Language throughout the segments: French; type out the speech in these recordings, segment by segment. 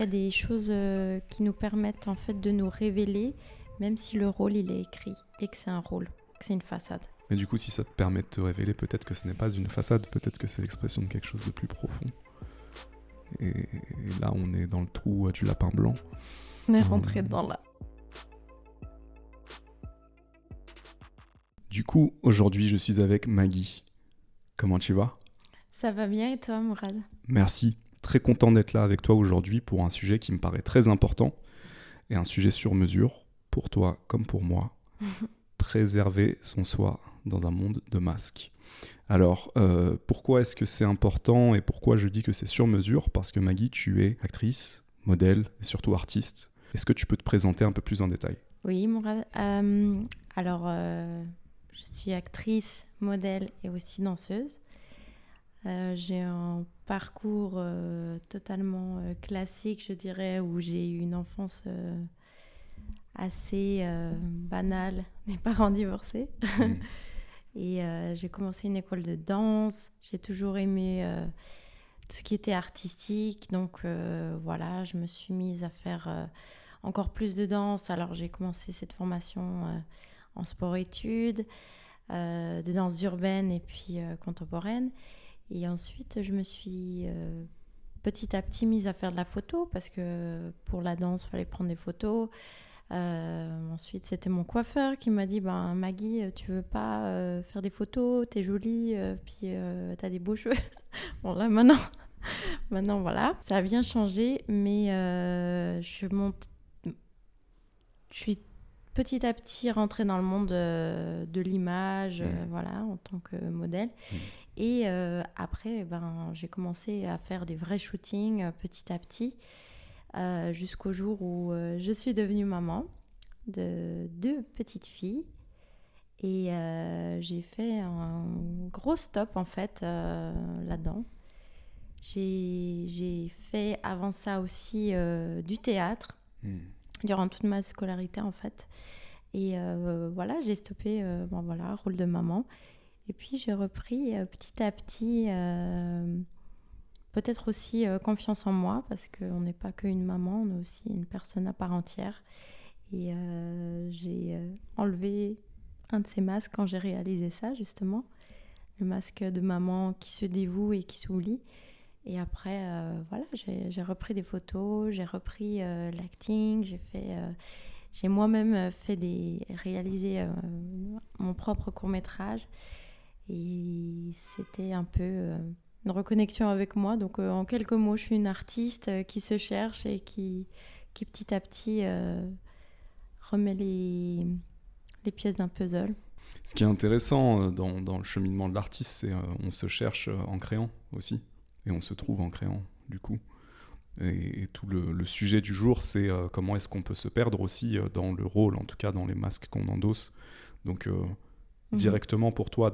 Il y a des choses qui nous permettent en fait de nous révéler, même si le rôle il est écrit et que c'est un rôle, que c'est une façade. Mais du coup, si ça te permet de te révéler, peut-être que ce n'est pas une façade, peut-être que c'est l'expression de quelque chose de plus profond. Et là, on est dans le trou du lapin blanc. On est rentré dans là. Du coup, aujourd'hui, je suis avec Maggie. Comment tu vas ? Ça va bien et toi, Mourad ? Merci. Très content d'être là avec toi aujourd'hui pour un sujet qui me paraît très important et un sujet sur mesure, pour toi comme pour moi. Préserver son soi dans un monde de masques. Alors, pourquoi est-ce que c'est important et pourquoi je dis que c'est sur mesure ? Parce que Maggie, tu es actrice, modèle et surtout artiste. Est-ce que tu peux te présenter un peu plus en détail ? Oui, Mourad. Alors, je suis actrice, modèle et aussi danseuse. J'ai un parcours totalement classique, je dirais, où j'ai eu une enfance assez banale, des parents divorcés. Et j'ai commencé une école de danse. J'ai toujours aimé tout ce qui était artistique. Donc voilà, je me suis mise à faire encore plus de danse. Alors j'ai commencé cette formation en sport-études, de danse urbaine et puis contemporaine. Et ensuite, je me suis petit à petit mise à faire de la photo parce que pour la danse, il fallait prendre des photos. Ensuite, c'était mon coiffeur qui m'a dit Maggie, tu veux pas faire des photos, t'es jolie, puis t'as des beaux cheveux. Bon, là, maintenant, voilà. Ça a bien changé, mais je suis petit à petit rentrée dans le monde de l'image, voilà, en tant que modèle. Et après, j'ai commencé à faire des vrais shootings petit à petit, jusqu'au jour où je suis devenue maman de 2 petites filles. Et j'ai fait un gros stop, en fait, là-dedans. J'ai fait avant ça aussi du théâtre, durant toute ma scolarité, en fait. Et voilà, j'ai stoppé, rôle de maman. Et puis, j'ai repris petit à petit, peut-être aussi confiance en moi, parce qu'on n'est pas qu'une maman, on est aussi une personne à part entière. Et j'ai enlevé un de ces masques quand j'ai réalisé ça, justement. Le masque de maman qui se dévoue et qui s'oublie. Et après, voilà, j'ai repris des photos, j'ai repris l'acting, j'ai moi-même réalisé mon propre court-métrage. Et c'était un peu une reconnexion avec moi. Donc, en quelques mots, je suis une artiste qui se cherche et qui petit à petit remet les pièces d'un puzzle. Ce qui est intéressant dans le cheminement de l'artiste, c'est on se cherche en créant aussi. Et on se trouve en créant, du coup. Et tout le sujet du jour, c'est comment est-ce qu'on peut se perdre aussi dans le rôle, en tout cas dans les masques qu'on endosse. Donc, directement pour toi,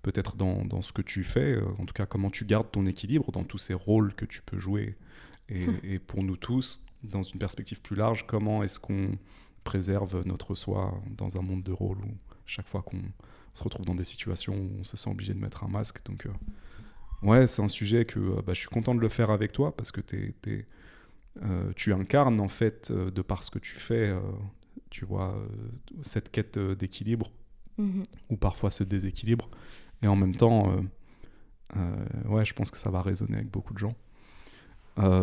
peut-être dans ce que tu fais, en tout cas comment tu gardes ton équilibre dans tous ces rôles que tu peux jouer. Et pour nous tous, dans une perspective plus large, comment est-ce qu'on préserve notre soi dans un monde de rôles où chaque fois qu'on se retrouve dans des situations où on se sent obligé de mettre un masque. Donc, ouais, c'est un sujet que je suis content de le faire avec toi parce que tu incarnes en fait, de par ce que tu fais, tu vois, cette quête d'équilibre ou parfois ce déséquilibre. Et en même temps, ouais, je pense que ça va résonner avec beaucoup de gens.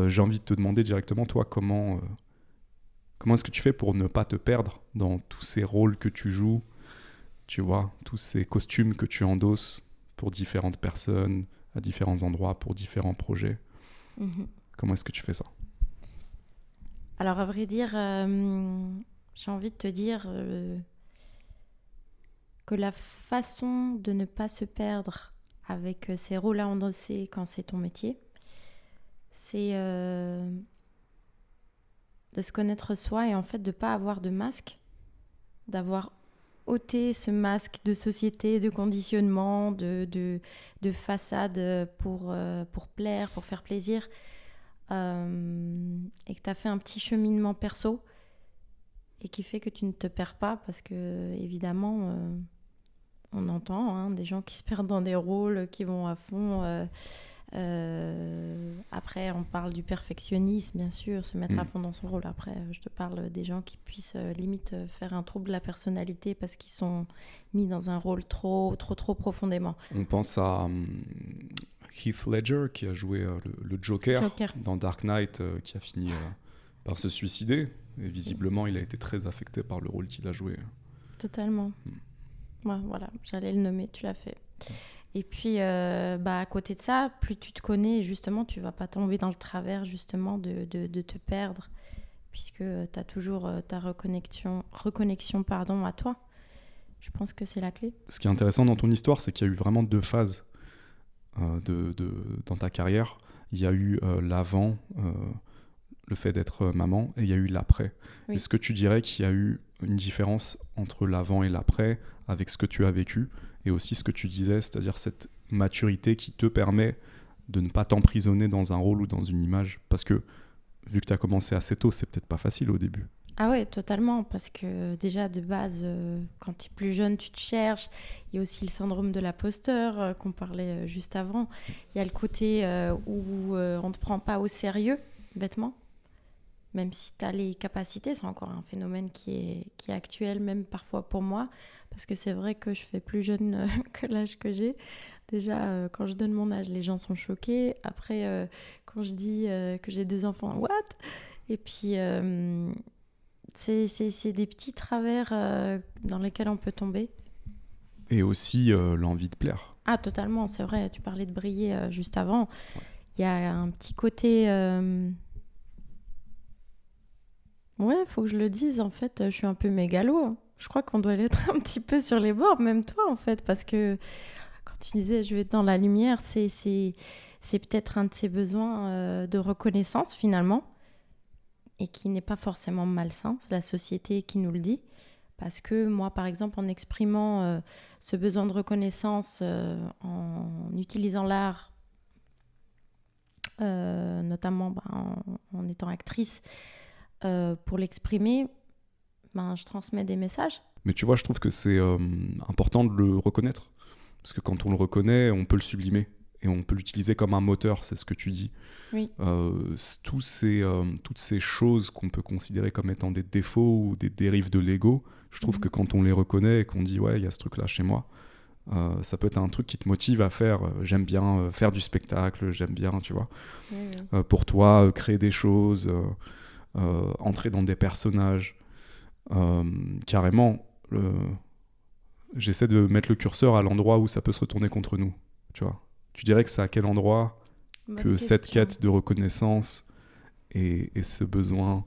J'ai envie de te demander directement, toi, comment est-ce que tu fais pour ne pas te perdre dans tous ces rôles que tu joues, tu vois, tous ces costumes que tu endosses pour différentes personnes, à différents endroits, pour différents projets. Comment est-ce que tu fais ça ? Alors, à vrai dire, j'ai envie de te dire que la façon de ne pas se perdre avec ces rôles à endosser quand c'est ton métier, c'est de se connaître soi et en fait de ne pas avoir de masque, d'avoir ôté ce masque de société, de conditionnement, de façade pour plaire, pour faire plaisir, et que tu as fait un petit cheminement perso et qui fait que tu ne te perds pas parce que évidemment on entend des gens qui se perdent dans des rôles, qui vont à fond Après, on parle du perfectionnisme, bien sûr, se mettre à fond dans son rôle. Après, je te parle des gens qui puissent limite faire un trouble de la personnalité parce qu'ils sont mis dans un rôle trop profondément. On pense à Heath Ledger qui a joué le Joker dans Dark Knight, qui a fini par se suicider. Et visiblement, il a été très affecté par le rôle qu'il a joué. Totalement. Ouais, voilà, j'allais le nommer, tu l'as fait. Et puis, à côté de ça, plus tu te connais, justement, tu vas pas tomber dans le travers, justement, de te perdre, puisque tu as toujours ta reconnexion à toi. Je pense que c'est la clé. Ce qui est intéressant dans ton histoire, c'est qu'il y a eu vraiment 2 phases dans ta carrière. Il y a eu l'avant, le fait d'être maman, et il y a eu l'après. Oui. Est-ce que tu dirais qu'il y a eu une différence entre l'avant et l'après avec ce que tu as vécu, et aussi ce que tu disais, c'est-à-dire cette maturité qui te permet de ne pas t'emprisonner dans un rôle ou dans une image? Parce que, vu que tu as commencé assez tôt, c'est peut-être pas facile au début. Ah ouais, totalement, parce que déjà de base, quand tu es plus jeune, tu te cherches. Il y a aussi le syndrome de l'imposteur qu'on parlait juste avant. Il y a le côté où on ne te prend pas au sérieux, bêtement. Même si tu as les capacités, c'est encore un phénomène qui est actuel, même parfois pour moi, parce que c'est vrai que je fais plus jeune que l'âge que j'ai. Déjà, quand je donne mon âge, les gens sont choqués. Après, quand je dis que j'ai 2 enfants, what? Et puis, c'est des petits travers dans lesquels on peut tomber. Et aussi l'envie de plaire. Ah, totalement, c'est vrai. Tu parlais de briller juste avant. Il y a un petit côté... Ouais, faut que je le dise, en fait, je suis un peu mégalo. Je crois qu'on doit l'être un petit peu sur les bords, même toi, en fait, parce que quand tu disais je vais être dans la lumière, c'est peut-être un de ces besoins de reconnaissance, finalement, et qui n'est pas forcément malsain. C'est la société qui nous le dit. Parce que moi, par exemple, en exprimant ce besoin de reconnaissance, en utilisant l'art, notamment en étant actrice, pour l'exprimer, je transmets des messages. Mais tu vois, je trouve que c'est important de le reconnaître. Parce que quand on le reconnaît, on peut le sublimer. Et on peut l'utiliser comme un moteur, c'est ce que tu dis. Oui. Toutes ces choses qu'on peut considérer comme étant des défauts ou des dérives de l'ego, je trouve que quand on les reconnaît et qu'on dit « ouais, il y a ce truc-là chez moi », ça peut être un truc qui te motive à faire. J'aime bien faire du spectacle, j'aime bien, tu vois. Oui. Pour toi, créer des choses... entrer dans des personnages, carrément, j'essaie de mettre le curseur à l'endroit où ça peut se retourner contre nous, tu vois. Tu dirais que c'est à quel endroit que cette quête de reconnaissance et ce besoin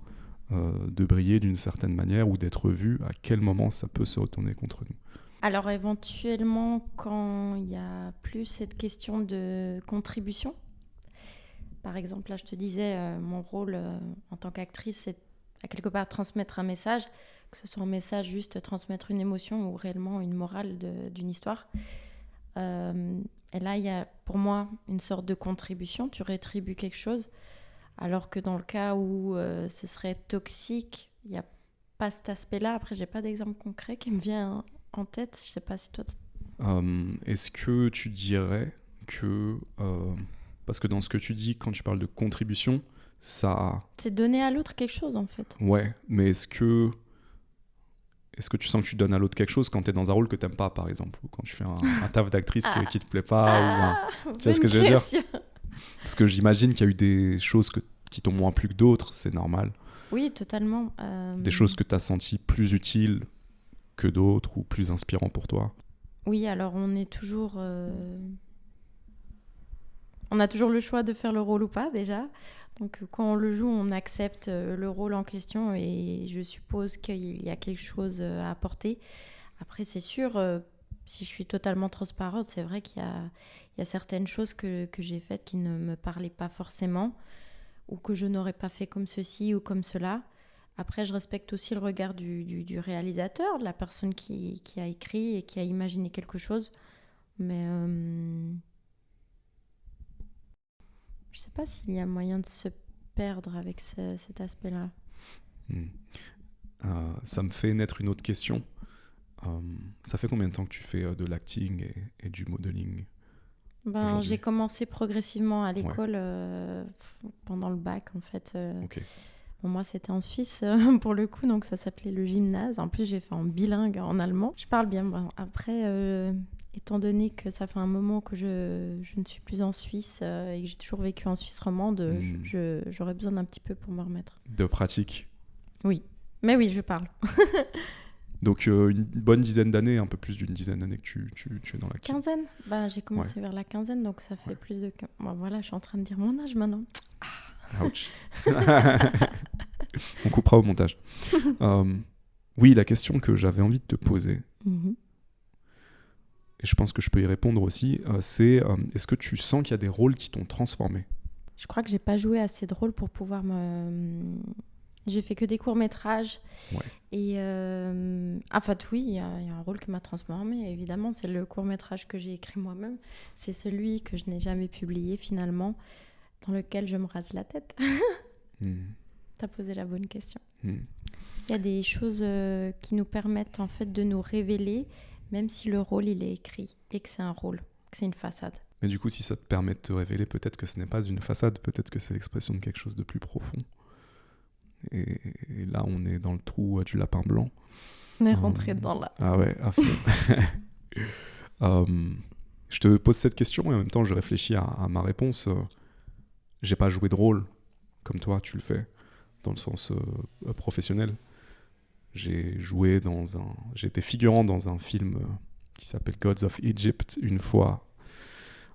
de briller d'une certaine manière ou d'être vu, à quel moment ça peut se retourner contre nous? Alors éventuellement, quand il y a plus cette question de contribution. Par exemple, là, je te disais, mon rôle en tant qu'actrice, c'est à quelque part transmettre un message, que ce soit un message juste transmettre une émotion ou réellement une morale d'une histoire. Et là, il y a pour moi une sorte de contribution, tu rétribues quelque chose, alors que dans le cas où ce serait toxique, il n'y a pas cet aspect-là. Après, je n'ai pas d'exemple concret qui me vient en tête. Je ne sais pas si toi... Est-ce que tu dirais que... Parce que dans ce que tu dis, quand tu parles de contribution, ça... C'est donner à l'autre quelque chose, en fait. Ouais, mais est-ce que tu sens que tu donnes à l'autre quelque chose quand tu es dans un rôle que tu n'aimes pas, par exemple, ou quand tu fais un taf d'actrice qui ne te plaît pas tu vois ce que je veux dire? Parce que j'imagine qu'il y a eu des choses qui t'ont moins plu que d'autres, c'est normal. Oui, totalement. Des choses que tu as senties plus utiles que d'autres ou plus inspirantes pour toi. Oui, alors on est toujours... On a toujours le choix de faire le rôle ou pas, déjà. Donc, quand on le joue, on accepte le rôle en question et je suppose qu'il y a quelque chose à apporter. Après, c'est sûr, si je suis totalement transparente, c'est vrai qu'il y a certaines choses que j'ai faites qui ne me parlaient pas forcément ou que je n'aurais pas fait comme ceci ou comme cela. Après, je respecte aussi le regard du réalisateur, de la personne qui a écrit et qui a imaginé quelque chose. Mais... je ne sais pas s'il y a moyen de se perdre avec cet aspect-là. Ça me fait naître une autre question. Ça fait combien de temps que tu fais de l'acting et du modeling? J'ai commencé progressivement à l'école pendant le bac, en fait. Ok. Bon, moi, c'était en Suisse, pour le coup, donc ça s'appelait le gymnase. En plus, j'ai fait en bilingue, en allemand. Je parle bien. Bon, après, étant donné que ça fait un moment que je ne suis plus en Suisse et que j'ai toujours vécu en Suisse romande, j'aurais besoin d'un petit peu pour me remettre. De pratique. Oui. Mais oui, je parle. Donc, une bonne dizaine d'années, un peu plus d'une dizaine d'années que tu es dans la quinzaine. J'ai commencé vers la quinzaine, donc ça fait plus de... Bon, voilà, je suis en train de dire mon âge maintenant. Ouch. On coupera au montage. Oui, la question que j'avais envie de te poser, et je pense que je peux y répondre aussi, c'est est-ce que tu sens qu'il y a des rôles qui t'ont transformé ? Je crois que j'ai pas joué assez de rôles pour pouvoir me... J'ai fait que des courts-métrages. Et en fait, oui, il y a un rôle qui m'a transformée. Évidemment, c'est le court-métrage que j'ai écrit moi-même. C'est celui que je n'ai jamais publié finalement, dans lequel je me rase la tête. T'as posé la bonne question. Il y a des choses qui nous permettent en fait de nous révéler, même si le rôle il est écrit et que c'est un rôle, que c'est une façade. Mais du coup, si ça te permet de te révéler, peut-être que ce n'est pas une façade, peut-être que c'est l'expression de quelque chose de plus profond. Et là, on est dans le trou du lapin blanc. On est rentré dedans là. Ah ouais, à fond. Je te pose cette question et en même temps, je réfléchis à ma réponse. J'ai pas joué de rôle comme toi, tu le fais, dans le sens professionnel. J'ai été figurant dans un film qui s'appelle Gods of Egypt une fois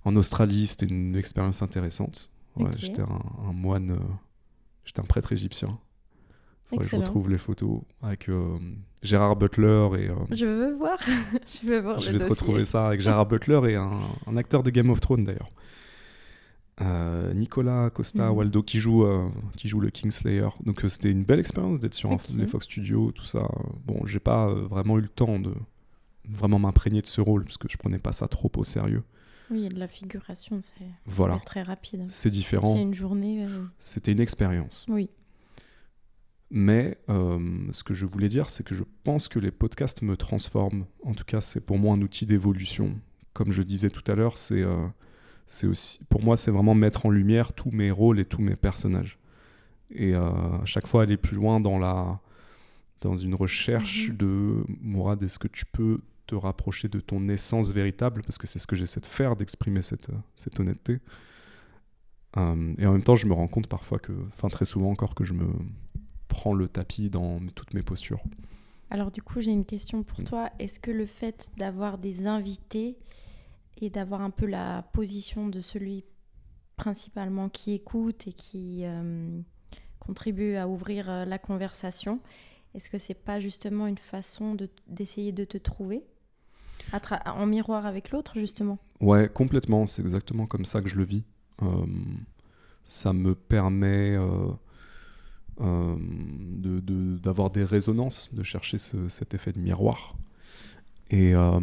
en Australie. C'était une expérience intéressante. Ouais, j'étais un moine, j'étais un prêtre égyptien. Faudrait que je retrouve les photos avec Gérard Butler et... Je veux voir. Je vais te retrouver ça avec Gérard Butler et un acteur de Game of Thrones d'ailleurs. Nicolas Costa-Waldau qui joue le Kingslayer. Donc c'était une belle expérience d'être sur les Fox Studios, tout ça. Bon, j'ai pas vraiment eu le temps de vraiment m'imprégner de ce rôle parce que je prenais pas ça trop au sérieux. Oui, et de la figuration, c'est très rapide. C'est différent. C'est une journée. C'était une expérience. Oui. Mais ce que je voulais dire, c'est que je pense que les podcasts me transforment. En tout cas, c'est pour moi un outil d'évolution. Comme je disais tout à l'heure, c'est aussi, pour moi, c'est vraiment mettre en lumière tous mes rôles et tous mes personnages. Et à chaque fois, aller plus loin dans une recherche de Mourad, est-ce que tu peux te rapprocher de ton essence véritable ? Parce que c'est ce que j'essaie de faire, d'exprimer cette honnêteté. Et en même temps, je me rends compte parfois très souvent encore, que je me prends le tapis dans toutes mes postures. Alors du coup, j'ai une question pour toi. Est-ce que le fait d'avoir des invités et d'avoir un peu la position de celui principalement qui écoute et qui contribue à ouvrir la conversation, est-ce que c'est pas justement une façon d'essayer de te trouver en miroir avec l'autre, justement ? Ouais, complètement. C'est exactement comme ça que je le vis. Ça me permet d'avoir des résonances, de chercher cet effet de miroir et de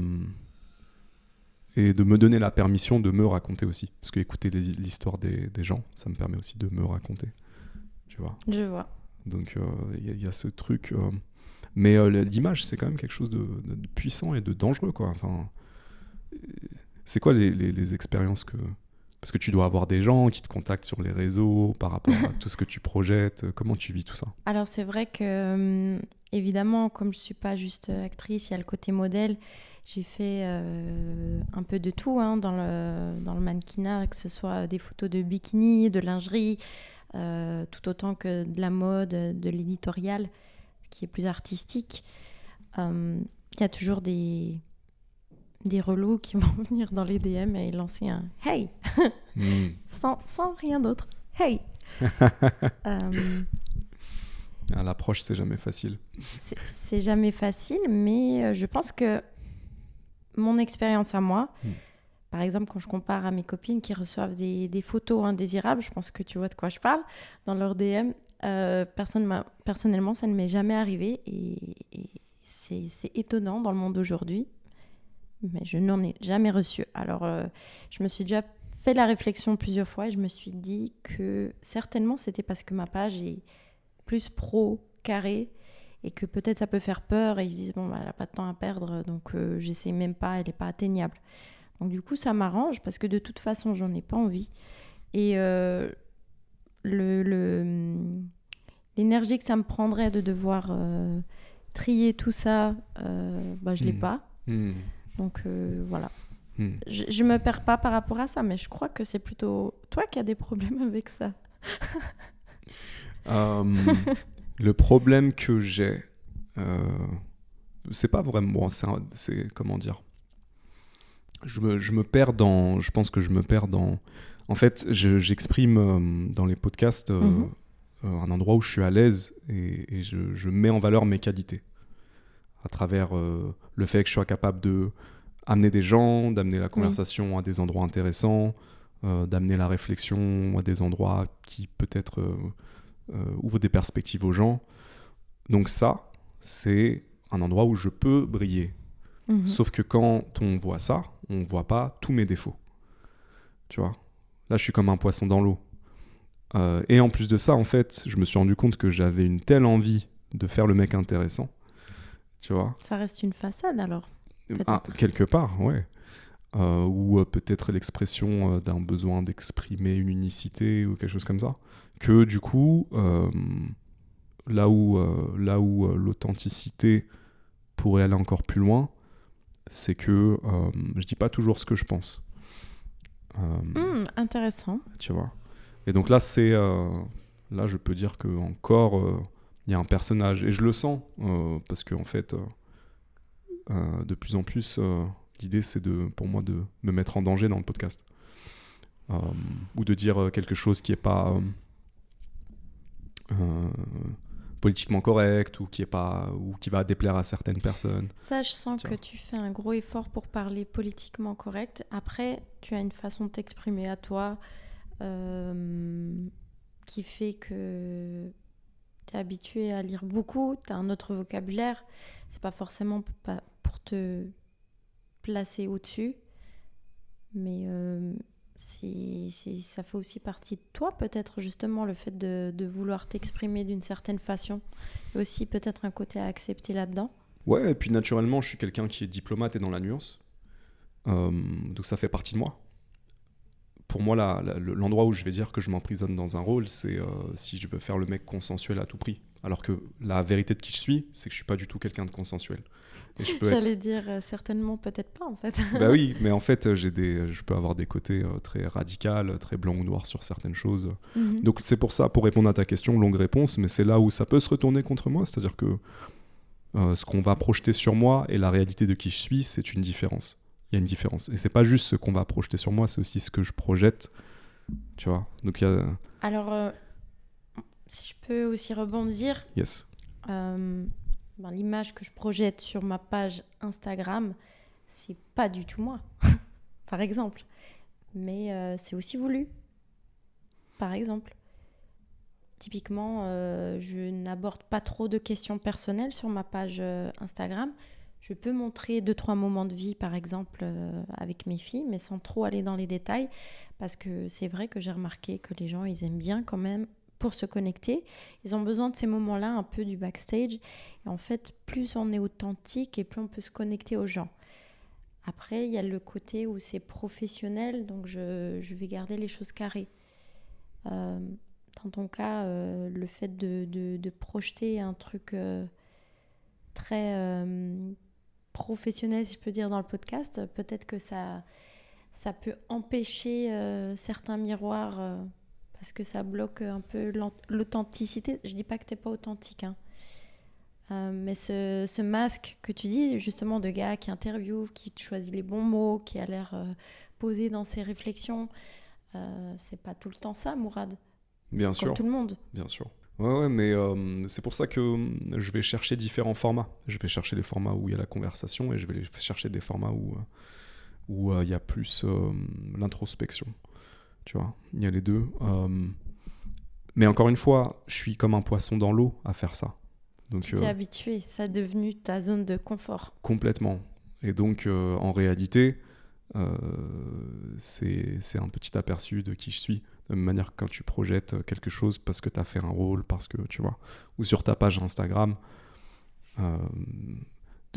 me donner la permission de me raconter aussi, parce que écouter l'histoire des gens, ça me permet aussi de me raconter, tu vois. Je vois. Donc il y a ce truc, mais l'image, c'est quand même quelque chose de puissant et de dangereux, quoi. Enfin, c'est quoi les expériences parce que tu dois avoir des gens qui te contactent sur les réseaux par rapport à tout ce que tu projettes. Comment tu vis tout ça ? Alors c'est vrai que, évidemment, comme je ne suis pas juste actrice, il y a le côté modèle. J'ai fait un peu de tout dans le mannequinat, que ce soit des photos de bikini, de lingerie, tout autant que de la mode, de l'éditorial, ce qui est plus artistique. Il y a toujours des relous qui vont venir dans les DM et lancer un « Hey !» sans rien d'autre. « Hey !» L'approche, c'est jamais facile. C'est jamais facile, mais je pense que mon expérience à moi, par exemple, quand je compare à mes copines qui reçoivent des photos indésirables, je pense que tu vois de quoi je parle, dans leur DM, personnellement, ça ne m'est jamais arrivé et c'est étonnant dans le monde d'aujourd'hui. Mais je n'en ai jamais reçu. Alors, je me suis déjà fait la réflexion plusieurs fois et je me suis dit que certainement, c'était parce que ma page est plus pro, carré, et que peut-être ça peut faire peur et ils se disent, bon, bah, elle n'a pas de temps à perdre, donc j'essaie même pas, elle n'est pas atteignable. Donc du coup, ça m'arrange parce que de toute façon, j'en ai pas envie. Et l'énergie que ça me prendrait de devoir trier tout ça, je l'ai pas. Donc voilà. Je me perds pas par rapport à ça, mais je crois que c'est plutôt toi qui as des problèmes avec ça. Le problème que j'ai, c'est pas vraiment... c'est comment dire, je me perds dans... Je pense que je me perds dans... En fait, j'exprime dans les podcasts un endroit où je suis à l'aise et je mets en valeur mes qualités à travers le fait que je sois capable de amener des gens, d'amener la conversation à des endroits intéressants, d'amener la réflexion à des endroits qui peut-être ouvrent des perspectives aux gens. Donc ça, c'est un endroit où je peux briller. Sauf que quand on voit ça, on voit pas tous mes défauts. Tu vois ? Là, je suis comme un poisson dans l'eau. Et en plus de ça, en fait, je me suis rendu compte que j'avais une telle envie de faire le mec intéressant. Tu vois ? Ça reste une façade alors. Quelque part, ouais. Ou peut-être l'expression d'un besoin d'exprimer une unicité ou quelque chose comme ça. Que du coup, là où l'authenticité pourrait aller encore plus loin, c'est que je dis pas toujours ce que je pense. Intéressant. Tu vois. Et donc là, là, je peux dire que encore, il y a un personnage et je le sens parce que en fait, de plus en plus, l'idée c'est pour moi de me mettre en danger dans le podcast ou de dire quelque chose qui est pas politiquement correct ou qui va déplaire à certaines personnes. Ça, je sens que tu fais un gros effort pour parler politiquement correct. Après, tu as une façon de t'exprimer à toi qui fait que tu es habitué à lire beaucoup, tu as un autre vocabulaire. C'est pas forcément pour te placer au-dessus, mais ça fait aussi partie de toi, peut-être, justement, le fait de vouloir t'exprimer d'une certaine façon. Et aussi peut-être un côté à accepter là-dedans. Ouais, et puis naturellement, je suis quelqu'un qui est diplomate et dans la nuance. Donc ça fait partie de moi. Pour moi, l'endroit où je vais dire que je m'emprisonne dans un rôle, c'est si je veux faire le mec consensuel à tout prix. Alors que la vérité de qui je suis, c'est que je suis pas du tout quelqu'un de consensuel. Et J'allais dire certainement peut-être pas en fait. Bah oui, mais en fait je peux avoir des côtés très radicaux, très blanc ou noir sur certaines choses. Donc c'est pour ça, pour répondre à ta question, longue réponse, mais c'est là où ça peut se retourner contre moi, c'est-à-dire que ce qu'on va projeter sur moi et la réalité de qui je suis, c'est une différence. Il y a une différence. Et c'est pas juste ce qu'on va projeter sur moi, c'est aussi ce que je projette. Tu vois. Donc, alors, si je peux aussi rebondir. Yes. L'image que je projette sur ma page Instagram, c'est pas du tout moi, par exemple. Mais c'est aussi voulu, par exemple. Typiquement, je n'aborde pas trop de questions personnelles sur ma page Instagram. Je peux montrer 2-3 moments de vie, par exemple, avec mes filles, mais sans trop aller dans les détails, parce que c'est vrai que j'ai remarqué que les gens, ils aiment bien quand même, pour se connecter. Ils ont besoin de ces moments-là, un peu du backstage. Et en fait, plus on est authentique et plus on peut se connecter aux gens. Après, il y a le côté où c'est professionnel, donc je vais garder les choses carrées. Dans ton cas, le fait de projeter un truc très professionnel, si je peux dire, dans le podcast, peut-être que ça peut empêcher certains miroirs parce que ça bloque un peu l'authenticité. Je dis pas que t'es pas authentique, hein. Mais ce masque que tu dis, justement, de gars qui interviewe, qui choisit les bons mots, qui a l'air posé dans ses réflexions, c'est pas tout le temps ça, Mourad. Bien sûr. Comme tout le monde. Bien sûr. Ouais, mais c'est pour ça que je vais chercher différents formats. Je vais chercher les formats où il y a la conversation et je vais chercher des formats où il y a plus l'introspection. Tu vois, il y a les deux. Mais encore une fois, je suis comme un poisson dans l'eau à faire ça. Donc, tu t'es habitué, ça est devenu ta zone de confort. Complètement. Et donc, en réalité, c'est un petit aperçu de qui je suis. De la même manière que quand tu projettes quelque chose parce que tu as fait un rôle, parce que tu vois, ou sur ta page Instagram,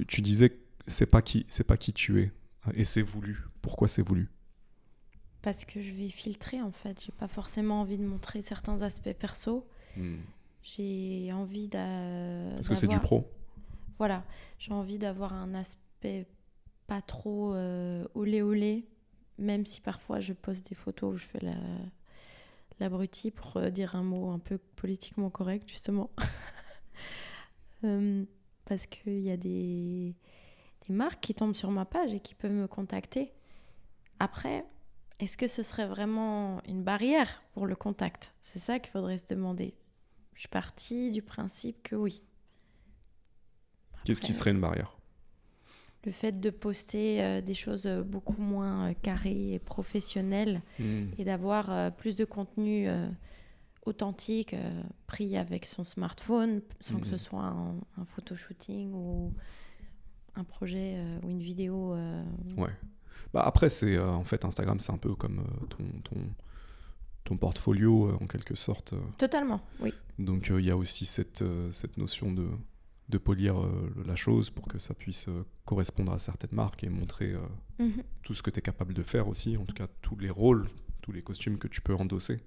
tu disais que c'est pas qui tu es. Et c'est voulu. Pourquoi c'est voulu? Parce que je vais filtrer, en fait. J'ai pas forcément envie de montrer certains aspects perso. J'ai envie Parce que c'est du pro. Voilà. J'ai envie d'avoir un aspect pas trop olé olé, même si parfois je poste des photos où je fais l'abruti, pour dire un mot un peu politiquement correct, justement. Parce qu'il y a des marques qui tombent sur ma page et qui peuvent me contacter. Après, est-ce que ce serait vraiment une barrière pour le contact? C'est ça qu'il faudrait se demander. Je suis partie du principe que oui. Après, qu'est-ce qui serait une barrière? Le fait de poster des choses beaucoup moins carrées et professionnelles et d'avoir plus de contenu authentique pris avec son smartphone sans que ce soit un photoshooting ou un projet ou une vidéo. Ouais. Bah après, en fait, Instagram, c'est un peu comme ton portfolio, en quelque sorte. Totalement, oui. Donc, il y a aussi cette notion de polir la chose pour que ça puisse correspondre à certaines marques et montrer tout ce que tu es capable de faire aussi, en tout cas tous les rôles, tous les costumes que tu peux endosser.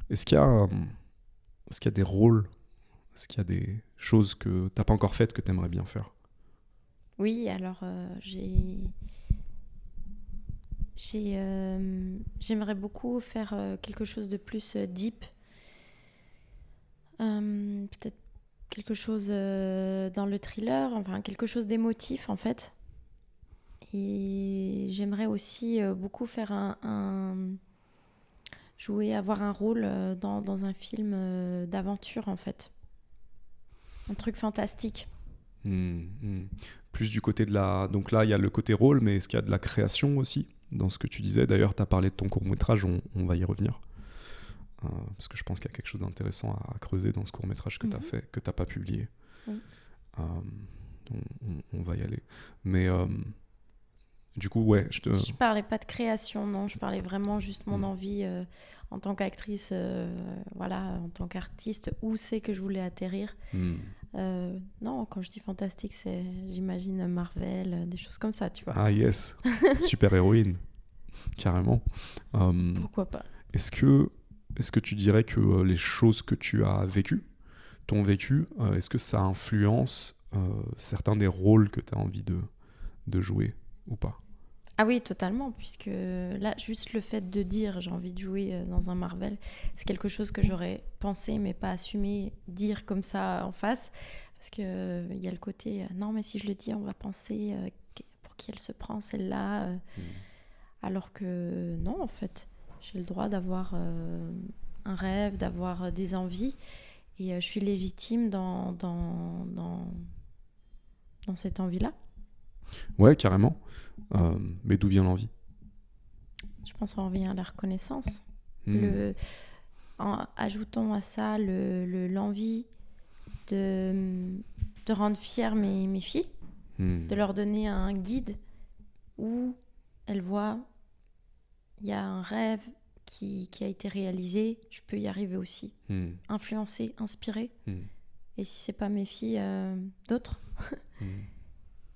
Est-ce qu'il y a des rôles, est-ce qu'il y a des choses que tu n'as pas encore faites que tu aimerais bien faire? Oui, alors j'aimerais beaucoup faire quelque chose de plus deep. Peut-être quelque chose dans le thriller, enfin quelque chose d'émotif en fait. Et j'aimerais aussi beaucoup faire avoir un rôle dans un film d'aventure en fait. Un truc fantastique. Plus du côté de la... Donc là, il y a le côté rôle, mais est-ce qu'il y a de la création aussi dans ce que tu disais? D'ailleurs, tu as parlé de ton court-métrage, on va y revenir. Parce que je pense qu'il y a quelque chose d'intéressant à creuser dans ce court-métrage que tu as fait, que tu n'as pas publié. Oui. On va y aller. Mais du coup, ouais... Je parlais pas de création, non. Je parlais vraiment juste mon envie en tant qu'actrice, voilà, en tant qu'artiste, où c'est que je voulais atterrir. Non, quand je dis fantastique, j'imagine Marvel, des choses comme ça, tu vois. Ah yes, super-héroïne, carrément. Pourquoi pas? Est-ce que tu dirais que les choses que tu as vécues, est-ce que ça influence certains des rôles que tu as envie de jouer ou pas? Ah oui, totalement, puisque là, juste le fait de dire j'ai envie de jouer dans un Marvel, c'est quelque chose que j'aurais pensé mais pas assumé dire comme ça en face, parce qu'il y a le côté non mais si je le dis on va penser pour qui elle se prend celle-là, alors que non en fait, j'ai le droit d'avoir un rêve, d'avoir des envies, et je suis légitime dans cette envie-là. Ouais, carrément. Mais d'où vient l'envie? Je pense qu'on revient à la reconnaissance. Ajoutons à ça l'envie de rendre fières mes filles, de leur donner un guide où elles voient il y a un rêve qui a été réalisé, je peux y arriver aussi. Influencer, inspirer. Et si c'est pas mes filles, d'autres.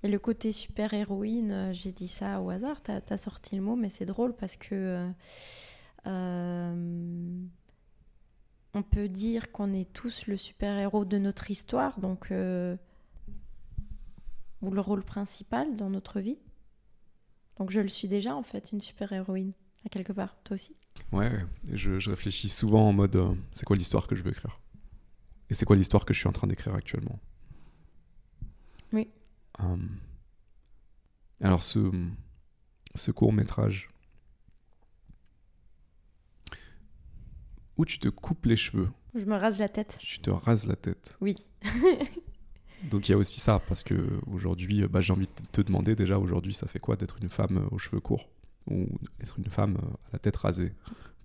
Et le côté super-héroïne, j'ai dit ça au hasard, t'as sorti le mot, mais c'est drôle parce que on peut dire qu'on est tous le super-héros de notre histoire, donc ou le rôle principal dans notre vie. Donc je le suis déjà en fait, une super-héroïne, à quelque part. Toi aussi? Ouais, je réfléchis souvent en mode c'est quoi l'histoire que je veux écrire? Et c'est quoi l'histoire que je suis en train d'écrire actuellement? Oui. Alors ce court-métrage où tu te coupes les cheveux. Je me rase la tête. Tu te rases la tête. Oui. Donc il y a aussi ça, parce que aujourd'hui, j'ai envie de te demander déjà, aujourd'hui, ça fait quoi d'être une femme aux cheveux courts ou être une femme à la tête rasée,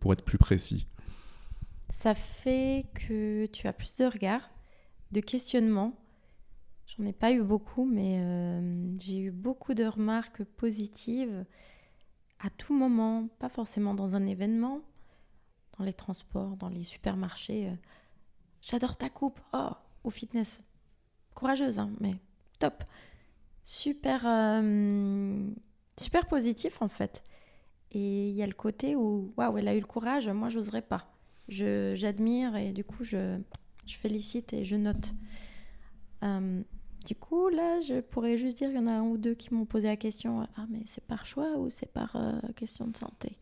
pour être plus précis? Ça fait que tu as plus de regards, de questionnements. J'en ai pas eu beaucoup, mais j'ai eu beaucoup de remarques positives à tout moment, pas forcément dans un événement, dans les transports, dans les supermarchés. J'adore ta coupe, oh, au fitness. Courageuse, hein, mais top. super, super positif en fait. Et il y a le côté où, waouh, elle a eu le courage, moi j'oserais pas. J'admire et du coup je félicite et je note. Du coup, là, je pourrais juste dire qu'il y en a un ou deux qui m'ont posé la question, ah mais c'est par choix ou c'est par question de santé?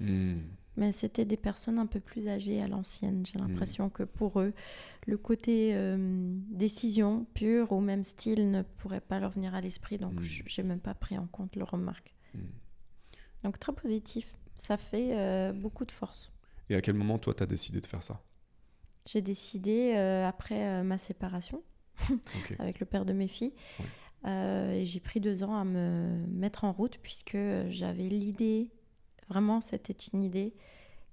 Mais c'était des personnes un peu plus âgées à l'ancienne. J'ai l'impression que pour eux, le côté décision pure ou même style ne pourrait pas leur venir à l'esprit. Donc, je n'ai même pas pris en compte leurs remarques. Donc, très positif. Ça fait beaucoup de force. Et à quel moment, toi, tu as décidé de faire ça? J'ai décidé après ma séparation avec le père de mes filles. Et j'ai pris 2 ans à me mettre en route puisque j'avais l'idée... Vraiment, c'était une idée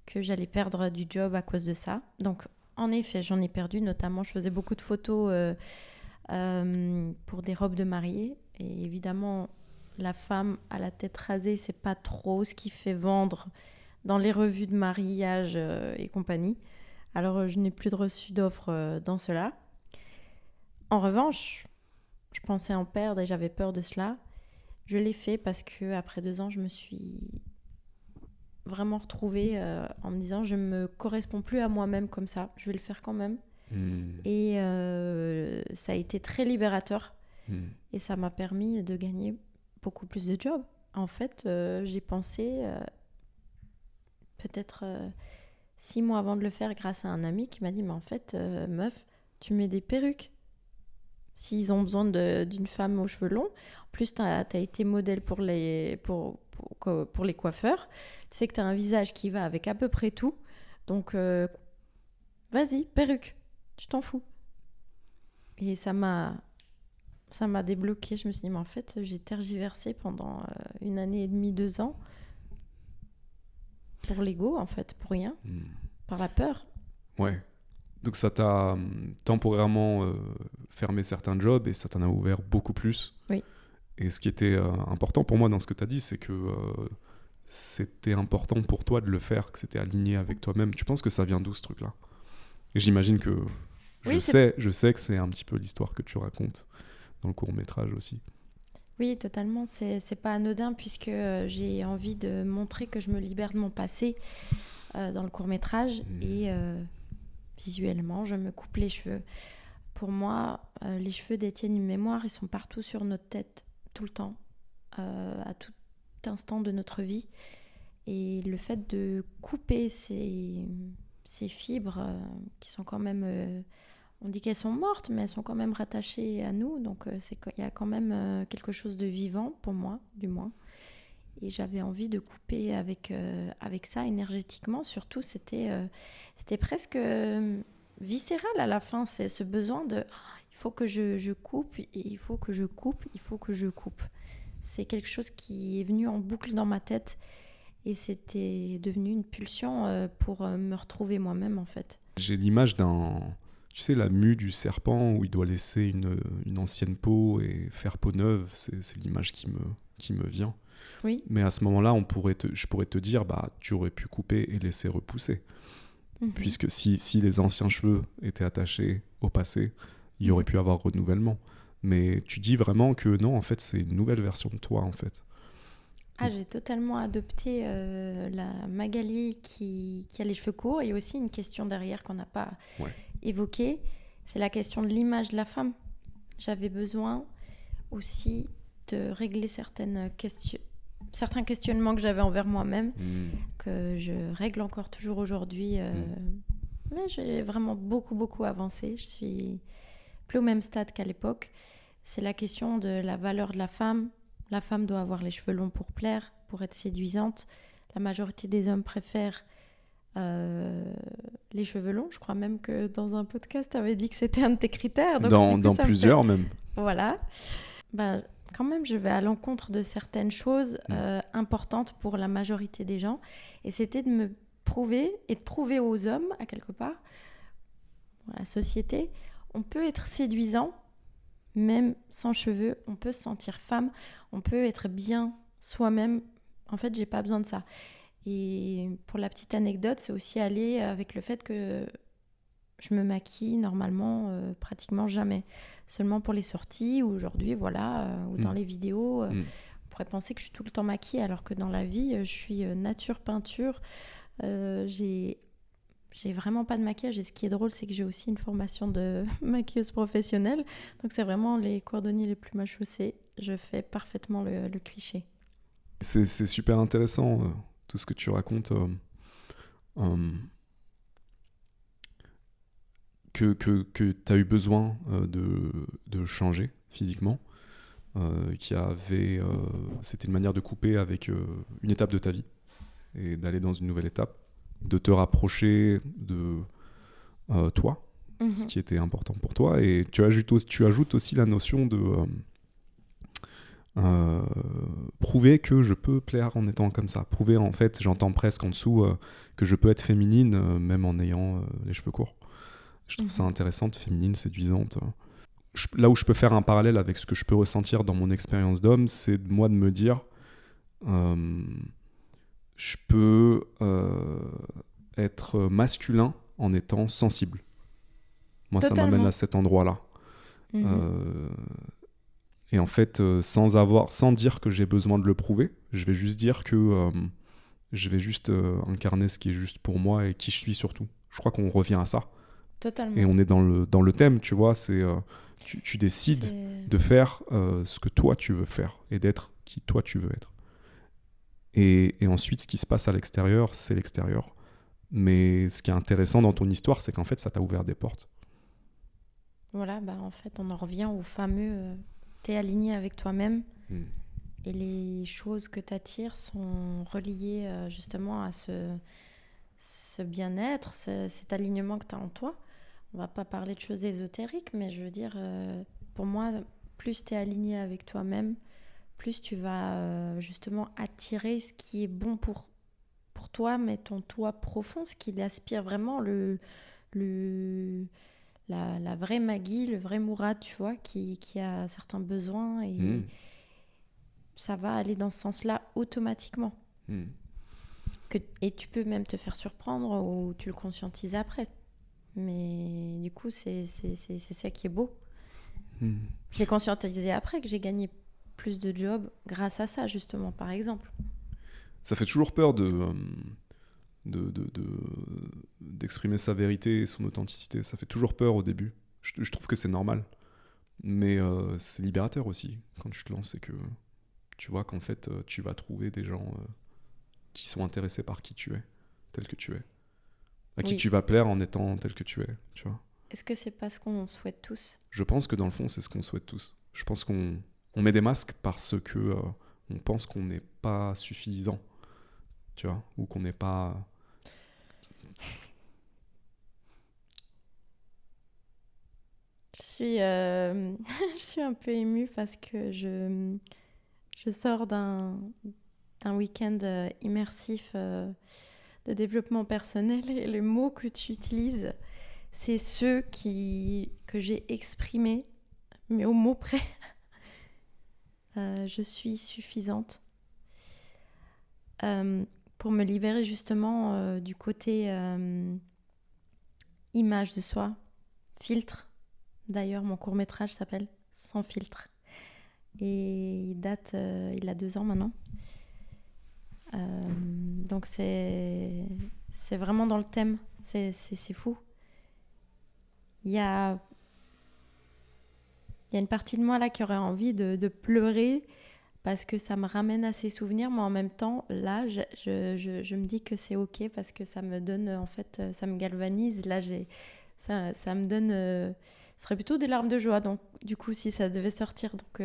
que j'allais perdre du job à cause de ça. Donc, en effet, j'en ai perdu. Notamment, je faisais beaucoup de photos pour des robes de mariée. Et évidemment, la femme à la tête rasée, c'est pas trop ce qui fait vendre dans les revues de mariage et compagnie. Alors, je n'ai plus reçu d'offres dans cela. En revanche, je pensais en perdre et j'avais peur de cela. Je l'ai fait parce qu'après 2 ans, je me suis... vraiment retrouvée en me disant je me corresponds plus à moi-même comme ça, je vais le faire quand même. Et ça a été très libérateur et ça m'a permis de gagner beaucoup plus de jobs. En fait, j'ai pensé peut-être 6 mois avant de le faire grâce à un ami qui m'a dit mais en fait meuf, tu mets des perruques s'ils ont besoin d'une femme aux cheveux longs. En plus, tu as été modèle pour les coiffeurs. Tu sais que tu as un visage qui va avec à peu près tout. Donc, vas-y, perruque. Tu t'en fous. Et ça m'a débloqué. Je me suis dit, mais en fait, j'ai tergiversé pendant 1 année et demie, 2 ans. Pour l'ego, en fait, pour rien. Par la peur. Ouais. Donc ça t'a temporairement fermé certains jobs et ça t'en a ouvert beaucoup plus. Oui. Et ce qui était important pour moi dans ce que tu as dit, c'est que c'était important pour toi de le faire, que c'était aligné avec toi-même. Tu penses que ça vient d'où ce truc-là? Et j'imagine que je sais que c'est un petit peu l'histoire que tu racontes dans le court-métrage aussi. Oui, totalement. C'est pas anodin puisque j'ai envie de montrer que je me libère de mon passé dans le court-métrage et... visuellement, je me coupe les cheveux. Pour moi, les cheveux détiennent une mémoire, ils sont partout sur notre tête, tout le temps, à tout instant de notre vie. Et le fait de couper ces fibres qui sont quand même... on dit qu'elles sont mortes, mais elles sont quand même rattachées à nous. Donc, il y a quand même quelque chose de vivant, pour moi, du moins. Et j'avais envie de couper avec ça énergétiquement. Surtout, c'était presque viscéral à la fin. C'est ce besoin de il faut que je coupe, et il faut que je coupe, il faut que je coupe. C'est quelque chose qui est venu en boucle dans ma tête. Et c'était devenu une pulsion pour me retrouver moi-même, en fait. J'ai l'image tu sais, la mue du serpent où il doit laisser une ancienne peau et faire peau neuve. C'est l'image qui me vient. Oui. Mais à ce moment-là, je pourrais te dire, bah, tu aurais pu couper et laisser repousser. Puisque si les anciens cheveux étaient attachés au passé, il y aurait pu avoir renouvellement. Mais tu dis vraiment que non, en fait, c'est une nouvelle version de toi, en fait. J'ai totalement adopté la Magali qui a les cheveux courts. Il y a aussi une question derrière qu'on n'a pas évoquée. C'est la question de l'image de la femme. J'avais besoin aussi de régler certains questionnements que j'avais envers moi-même, que je règle encore toujours aujourd'hui. Mais j'ai vraiment beaucoup, beaucoup avancé. Je suis plus au même stade qu'à l'époque. C'est la question de la valeur de la femme. La femme doit avoir les cheveux longs pour plaire, pour être séduisante. La majorité des hommes préfèrent les cheveux longs. Je crois même que dans un podcast, tu avais dit que c'était un de tes critères. Donc dans plusieurs même. Voilà. Quand même, je vais à l'encontre de certaines choses importantes pour la majorité des gens. Et c'était de me prouver et de prouver aux hommes, à quelque part, dans la société, on peut être séduisant, même sans cheveux, on peut se sentir femme, on peut être bien soi-même. En fait, j'ai pas besoin de ça. Et pour la petite anecdote, c'est aussi aller avec le fait que je me maquille normalement pratiquement jamais. Seulement pour les sorties, ou aujourd'hui, voilà, ou dans les vidéos. On pourrait penser que je suis tout le temps maquillée, alors que dans la vie, je suis nature peinture. J'ai vraiment pas de maquillage. Et ce qui est drôle, c'est que j'ai aussi une formation de maquilleuse professionnelle. Donc c'est vraiment les cordonniers les plus mal chaussés. Je fais parfaitement le cliché. C'est super intéressant, tout ce que tu racontes. Que tu as eu besoin de changer physiquement, c'était une manière de couper avec une étape de ta vie et d'aller dans une nouvelle étape, de te rapprocher de toi, ce qui était important pour toi, et tu ajoutes aussi la notion de prouver que je peux plaire en étant comme ça, prouver, en fait, j'entends presque en dessous que je peux être féminine même en ayant les cheveux courts. Je trouve ça intéressante, féminine, séduisante. Là où je peux faire un parallèle avec ce que je peux ressentir dans mon expérience d'homme, c'est moi de me dire je peux être masculin en étant sensible. Moi, Totalement. Ça m'amène à cet endroit-là. Et en fait, sans dire que j'ai besoin de le prouver, je vais juste dire que je vais juste incarner ce qui est juste pour moi et qui je suis surtout. Je crois qu'on revient à ça. Totalement. Et on est dans le thème, tu vois, c'est tu décides de faire ce que toi tu veux faire et d'être qui toi tu veux être. Et ensuite, ce qui se passe à l'extérieur, c'est l'extérieur. Mais ce qui est intéressant dans ton histoire, c'est qu'en fait, ça t'a ouvert des portes. Voilà, en fait, on en revient au fameux t'es aligné avec toi-même et les choses que t'attires sont reliées justement à ce bien-être, cet alignement que t'as en toi. On va pas parler de choses ésotériques, mais je veux dire, pour moi, plus tu es aligné avec toi-même, plus tu vas justement attirer ce qui est bon pour toi, mais ton toi profond, ce qui aspire vraiment, la vraie Maggie, le vrai Mourad, tu vois, qui a certains besoins, et ça va aller dans ce sens-là automatiquement. Et tu peux même te faire surprendre ou tu le conscientises après. Mais du coup, c'est ça qui est beau. Je l'ai conscientisé après que j'ai gagné plus de jobs grâce à ça, justement, par exemple. Ça fait toujours peur d'exprimer sa vérité et son authenticité. Ça fait toujours peur au début. Je trouve que c'est normal. Mais c'est libérateur aussi quand tu te lances et que tu vois qu'en fait, tu vas trouver des gens qui sont intéressés par qui tu es, tel que tu es. À qui tu vas plaire en étant tel que tu es, tu vois. Est-ce que c'est pas ce qu'on souhaite tous ? Je pense que dans le fond, c'est ce qu'on souhaite tous. Je pense qu'on met des masques parce que on pense qu'on n'est pas suffisant, tu vois, ou qu'on n'est pas... Je suis un peu émue parce que je sors d'un week-end immersif de développement personnel, et le mot que tu utilises, c'est ceux que j'ai exprimés, mais au mot près. Je suis suffisante. Pour me libérer justement du côté image de soi, filtre. D'ailleurs, mon court-métrage s'appelle Sans filtre. Et il a 2 ans maintenant. Donc c'est vraiment dans le thème. C'est fou. Il y a une partie de moi là qui aurait envie de pleurer parce que ça me ramène à ces souvenirs, mais en même temps, là, je me dis que c'est ok parce que ça me donne, en fait, ça me galvanise. Là, ça me donne... ce serait plutôt des larmes de joie, donc du coup, si ça devait sortir, donc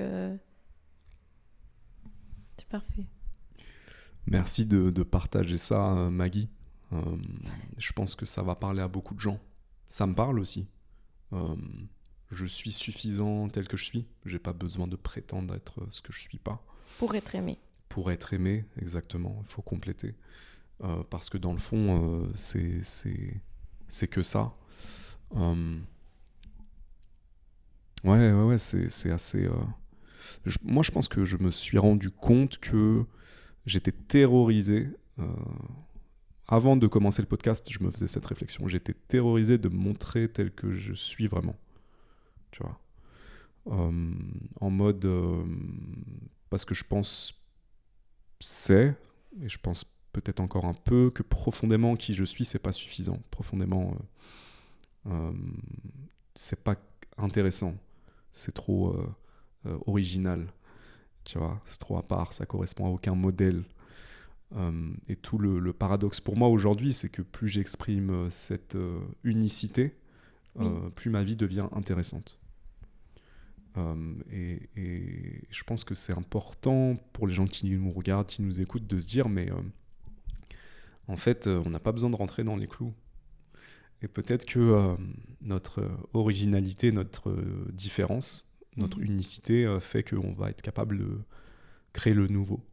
c'est parfait. Merci de partager ça, Maggie. Je pense que ça va parler à beaucoup de gens. Ça me parle aussi. Je suis suffisant tel que je suis. J'ai pas besoin de prétendre être ce que je suis pas. Pour être aimé. Pour être aimé, exactement. Il faut compléter. Parce que dans le fond, c'est que ça. Ouais, c'est assez... Moi, je pense que je me suis rendu compte que j'étais terrorisé avant de commencer le podcast, je me faisais cette réflexion. J'étais terrorisé de me montrer tel que je suis vraiment. Tu vois. En mode... parce que je pense... et je pense peut-être encore un peu, que profondément qui je suis, c'est pas suffisant. Profondément, c'est pas intéressant. C'est trop original. Tu vois, c'est trop à part, ça correspond à aucun modèle. Et tout le paradoxe pour moi aujourd'hui, c'est que plus j'exprime cette unicité, plus ma vie devient intéressante. Et je pense que c'est important pour les gens qui nous regardent, qui nous écoutent, de se dire, mais en fait, on n'a pas besoin de rentrer dans les clous. Et peut-être que notre originalité, notre différence, notre unicité fait qu'on va être capable de créer le nouveau.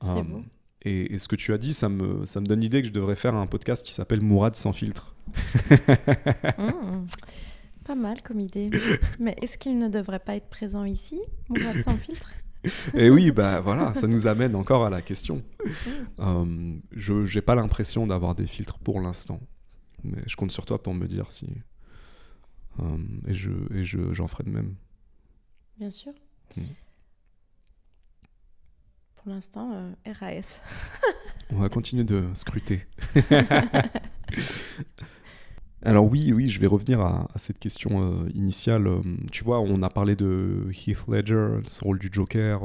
C'est beau. Et ce que tu as dit, ça me donne l'idée que je devrais faire un podcast qui s'appelle Mourad sans filtre. Pas mal comme idée. Mais est-ce qu'il ne devrait pas être présent ici, Mourad sans filtre? Et oui, bah voilà, ça nous amène encore à la question. Je n'ai pas l'impression d'avoir des filtres pour l'instant. Mais je compte sur toi pour me dire si... et j'en ferai de même. Bien sûr. Pour l'instant, RAS. On va continuer de scruter. Alors oui, je vais revenir à cette question initiale. Tu vois, on a parlé de Heath Ledger, ce rôle du Joker.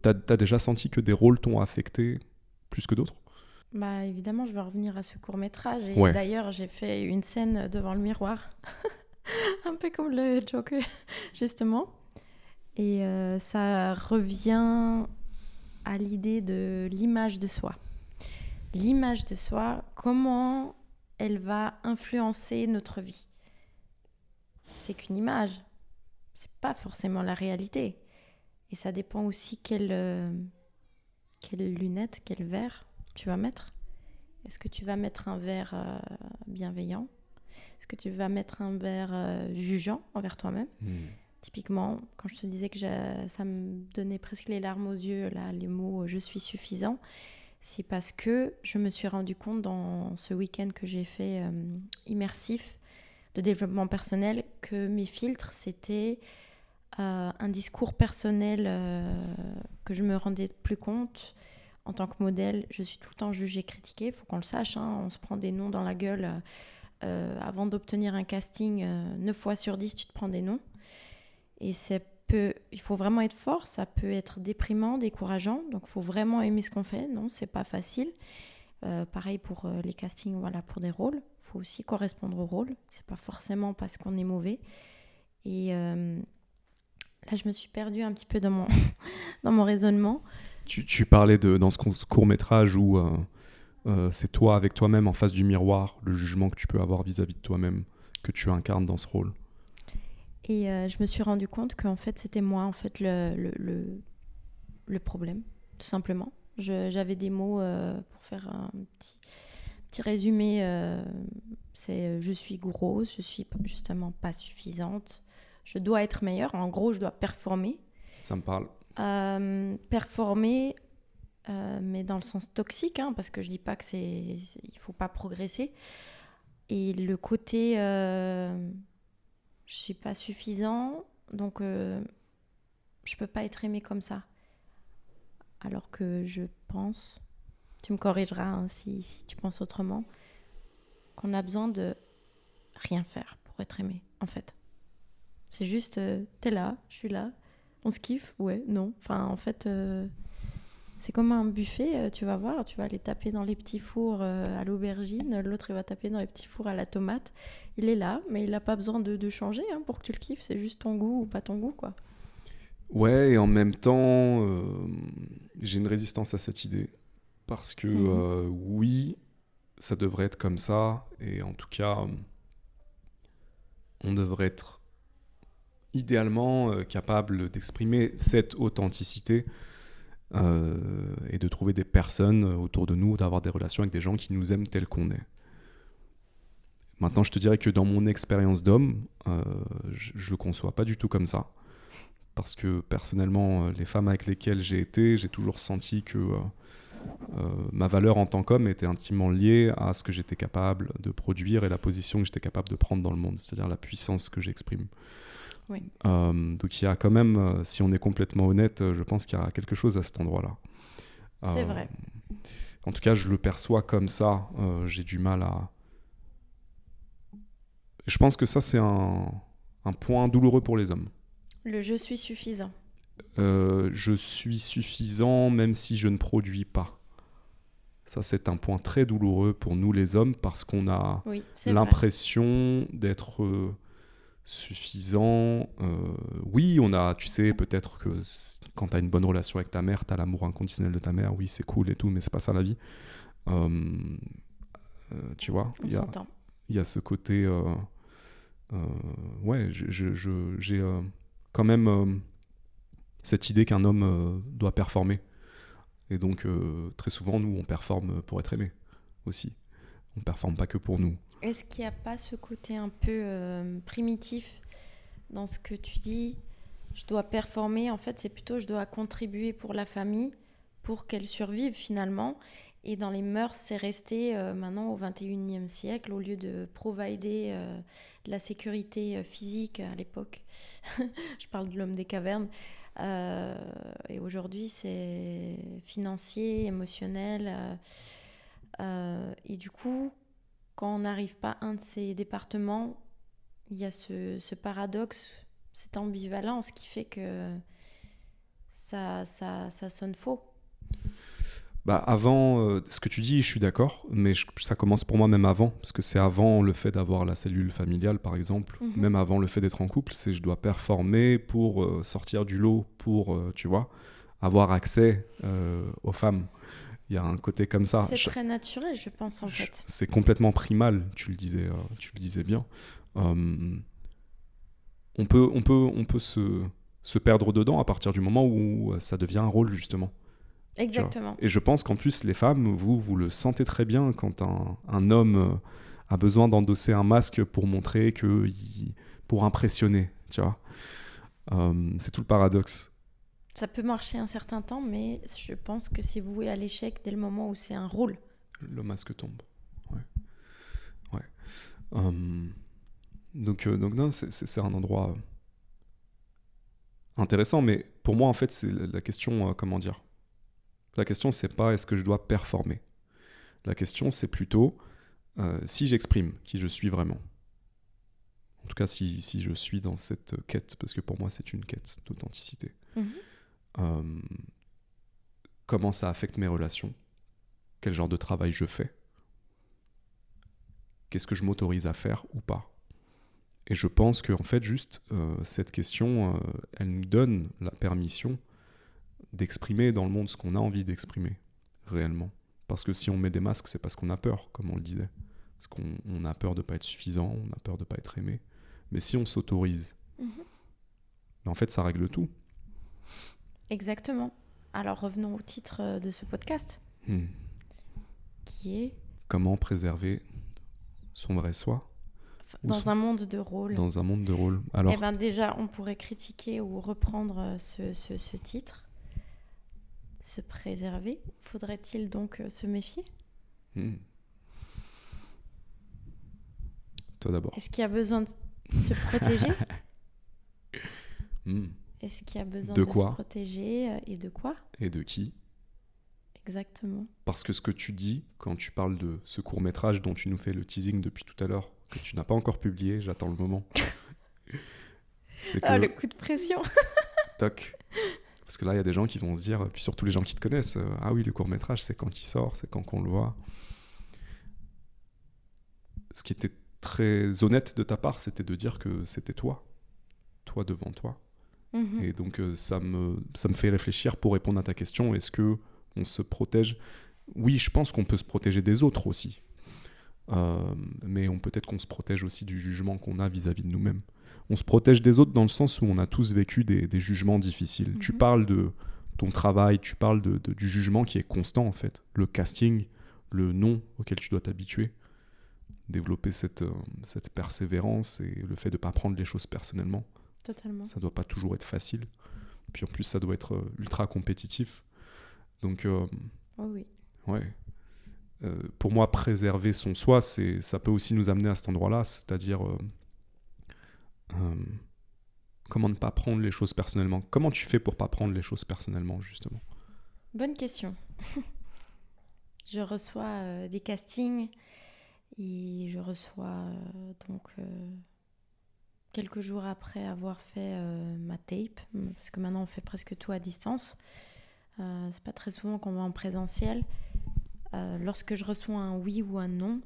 T'as déjà senti que des rôles t'ont affecté plus que d'autres ? Bah évidemment, je vais revenir à ce court-métrage. Et Ouais. d'ailleurs, j'ai fait une scène devant le miroir. Un peu comme le Joker, justement. Et ça revient à l'idée de l'image de soi. L'image de soi, comment elle va influencer notre vie. C'est qu'une image, c'est pas forcément la réalité. Et ça dépend aussi quelles lunettes, quel verre tu vas mettre. Est-ce que tu vas mettre un verre bienveillant ? Est-ce que tu vas mettre un verre jugeant envers toi-même ? Typiquement, quand je te disais que ça me donnait presque les larmes aux yeux, là, les mots « je suis suffisant », c'est parce que je me suis rendu compte dans ce week-end que j'ai fait immersif de développement personnel que mes filtres, c'était un discours personnel que je me rendais plus compte. En tant que modèle, je suis tout le temps jugée, critiquée. Il faut qu'on le sache, hein, on se prend des noms dans la gueule. Avant d'obtenir un casting, 9 fois sur 10, tu te prends des noms. Et il faut vraiment être fort, ça peut être déprimant, décourageant, donc il faut vraiment aimer ce qu'on fait, non, c'est pas facile. Pareil pour les castings, voilà, pour des rôles, il faut aussi correspondre au rôle, c'est pas forcément parce qu'on est mauvais. Et là, je me suis perdue un petit peu dans mon raisonnement. Tu parlais dans ce court-métrage où c'est toi avec toi-même en face du miroir, le jugement que tu peux avoir vis-à-vis de toi-même, que tu incarnes dans ce rôle. Et je me suis rendu compte qu'en fait, c'était moi, en fait, le problème, tout simplement. J'avais des mots pour faire un petit résumé. C'est je suis grosse, je suis justement pas suffisante. Je dois être meilleure. En gros, je dois performer. Ça me parle. Performer, mais dans le sens toxique, hein, parce que je dis pas que il faut pas progresser. Et le côté... je suis pas suffisant, donc je peux pas être aimée comme ça. Alors que je pense, tu me corrigeras hein, si tu penses autrement, qu'on a besoin de rien faire pour être aimé, en fait. C'est juste, t'es là, je suis là, on se kiffe, ouais, non. Enfin, en fait, c'est comme un buffet, tu vas voir, tu vas aller taper dans les petits fours à l'aubergine, l'autre il va taper dans les petits fours à la tomate. Il est là, mais il n'a pas besoin de changer hein, pour que tu le kiffes, c'est juste ton goût ou pas ton goût, quoi. Ouais, et en même temps, j'ai une résistance à cette idée. Parce que oui, ça devrait être comme ça, et en tout cas, on devrait être idéalement capable d'exprimer cette authenticité et de trouver des personnes autour de nous, d'avoir des relations avec des gens qui nous aiment tels qu'on est. Maintenant, je te dirais que dans mon expérience d'homme, je le conçois pas du tout comme ça. Parce que personnellement, les femmes avec lesquelles j'ai été, j'ai toujours senti que ma valeur en tant qu'homme était intimement liée à ce que j'étais capable de produire et la position que j'étais capable de prendre dans le monde, c'est-à-dire la puissance que j'exprime. Oui. Donc il y a quand même, si on est complètement honnête, je pense qu'il y a quelque chose à cet endroit-là. C'est vrai. En tout cas, je le perçois comme ça. J'ai du mal à... Je pense que ça, c'est un point douloureux pour les hommes. Le « je suis suffisant ». Je suis suffisant même si je ne produis pas. Ça, c'est un point très douloureux pour nous les hommes parce qu'on a l'impression d'être suffisant. Oui, on a, tu sais, peut-être que quand tu as une bonne relation avec ta mère, tu as l'amour inconditionnel de ta mère, oui, c'est cool et tout, mais c'est pas ça la vie. Tu vois, il y a ce côté... ouais, j'ai quand même cette idée qu'un homme doit performer. Et donc, très souvent, nous, on performe pour être aimé aussi. On ne performe pas que pour nous. Est-ce qu'il n'y a pas ce côté un peu primitif dans ce que tu dis ? Je dois performer, en fait, c'est plutôt je dois contribuer pour la famille, pour qu'elle survive finalement. Et dans les mœurs, c'est resté maintenant au XXIe siècle, au lieu de provider la sécurité physique à l'époque. Je parle de l'homme des cavernes. Et aujourd'hui, c'est financier, émotionnel. Et du coup, quand on n'arrive pas à un de ces départements, il y a ce paradoxe, cette ambivalence qui fait que ça sonne faux. Bah avant, ce que tu dis, je suis d'accord, mais ça commence pour moi même avant, parce que c'est avant le fait d'avoir la cellule familiale, par exemple, même avant le fait d'être en couple, c'est je dois performer pour sortir du lot, pour, tu vois, avoir accès aux femmes. Il y a un côté comme ça. C'est très naturel, je pense, en fait. C'est complètement primal, tu le disais bien. On peut se perdre dedans à partir du moment où ça devient un rôle, justement. Exactement. Et je pense qu'en plus, les femmes, vous le sentez très bien quand un homme a besoin d'endosser un masque pour montrer pour impressionner, tu vois. C'est tout le paradoxe. Ça peut marcher un certain temps, mais je pense que c'est voué à l'échec dès le moment où c'est un rôle. Le masque tombe. Ouais. Donc non, c'est un endroit intéressant, mais pour moi, en fait, c'est la question, comment dire. La question, c'est pas est-ce que je dois performer. La question, c'est plutôt si j'exprime qui je suis vraiment. En tout cas, si je suis dans cette quête, parce que pour moi, c'est une quête d'authenticité. Comment ça affecte mes relations ? Quel genre de travail je fais ? Qu'est-ce que je m'autorise à faire ou pas ? Et je pense qu'en fait, juste cette question, elle nous donne la permission d'exprimer dans le monde ce qu'on a envie d'exprimer, réellement. Parce que si on met des masques, c'est parce qu'on a peur, comme on le disait. Parce qu'on a peur de ne pas être suffisant, on a peur de ne pas être aimé. Mais si on s'autorise, en fait, ça règle tout. Exactement. Alors, revenons au titre de ce podcast, qui est... Comment préserver son vrai soi ? Dans un monde de rôle. Dans un monde de rôle. Alors... Eh ben déjà, on pourrait critiquer ou reprendre ce titre. Se préserver. Faudrait-il donc se méfier ? Toi d'abord. Est-ce qu'il y a besoin de se protéger ? Est-ce qu'il y a besoin de se protéger et de quoi ? Et de qui ? Exactement. Parce que ce que tu dis, quand tu parles de ce court-métrage dont tu nous fais le teasing depuis tout à l'heure, que tu n'as pas encore publié, j'attends le moment. C'est que... le coup de pression. Toc. Parce que là, il y a des gens qui vont se dire, puis surtout les gens qui te connaissent, ah oui, le court-métrage, c'est quand il sort, c'est quand qu'on le voit. Ce qui était très honnête de ta part, c'était de dire que c'était toi devant toi. Et donc, ça me fait réfléchir pour répondre à ta question. Est-ce qu'on se protège ? Oui, je pense qu'on peut se protéger des autres aussi. Mais peut-être qu'on se protège aussi du jugement qu'on a vis-à-vis de nous-mêmes. On se protège des autres dans le sens où on a tous vécu des jugements difficiles. Tu parles de ton travail, tu parles du jugement qui est constant en fait. Le casting, le non auquel tu dois t'habituer. Développer cette persévérance et le fait de ne pas prendre les choses personnellement. Totalement. Ça ne doit pas toujours être facile. Puis en plus, ça doit être ultra compétitif. Donc, Oh oui. Ouais. Pour moi, préserver son soi, ça peut aussi nous amener à cet endroit-là, c'est-à-dire comment ne pas prendre les choses personnellement. Comment tu fais pour pas prendre les choses personnellement, justement? Bonne question. Je reçois des castings et je reçois quelques jours après avoir fait ma tape, parce que maintenant on fait presque tout à distance. C'est pas très souvent qu'on va en présentiel. Lorsque je reçois un oui ou un non,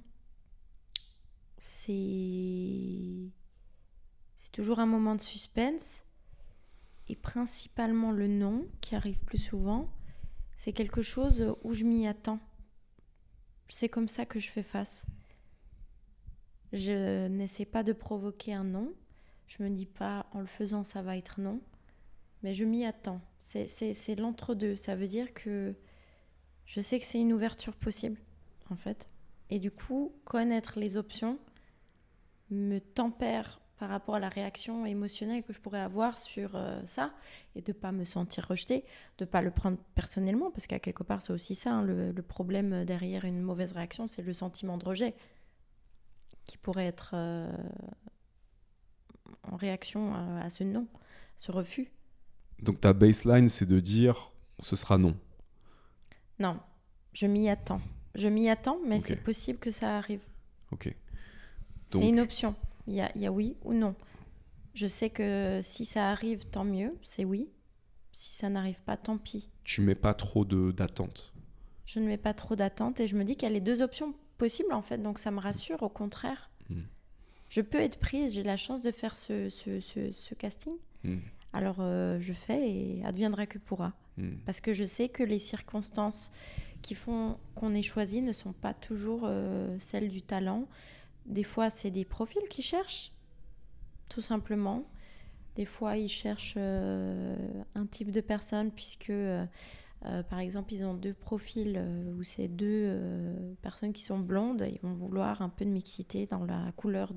c'est toujours un moment de suspense. Et principalement le non, qui arrive plus souvent, c'est quelque chose où je m'y attends. C'est comme ça que je fais face. Je n'essaie pas de provoquer un non. Je me dis pas en le faisant ça va être non. Mais je m'y attends. C'est l'entre-deux. Ça veut dire que je sais que c'est une ouverture possible, en fait. Et du coup, connaître les options me tempère par rapport à la réaction émotionnelle que je pourrais avoir sur ça, et de ne pas me sentir rejetée, de ne pas le prendre personnellement, parce qu'à quelque part, c'est aussi ça, hein, le problème derrière une mauvaise réaction, c'est le sentiment de rejet, qui pourrait être en réaction à ce non, ce refus. Donc ta baseline, c'est de dire ce sera non. Non, je m'y attends. Je m'y attends, mais Ok. c'est possible que ça arrive. Ok. Donc, C'est une option. Il y a oui ou non. Je sais que si ça arrive, tant mieux, c'est oui. Si ça n'arrive pas, tant pis. tu mets pas trop d'attente. Je ne mets pas trop d'attente et je me dis qu'il y a les deux options possibles en fait, donc ça me rassure au contraire. Je peux être prise, j'ai la chance de faire ce casting. Alors je fais et adviendra que pourra. Parce que je sais que les circonstances qui font qu'on est choisi ne sont pas toujours celles du talent. Des fois, c'est des profils qu'ils cherchent, tout simplement. Des fois, ils cherchent un type de personne puisque, par exemple, ils ont deux profils où c'est deux personnes qui sont blondes. Ils vont vouloir un peu de mixité dans la couleur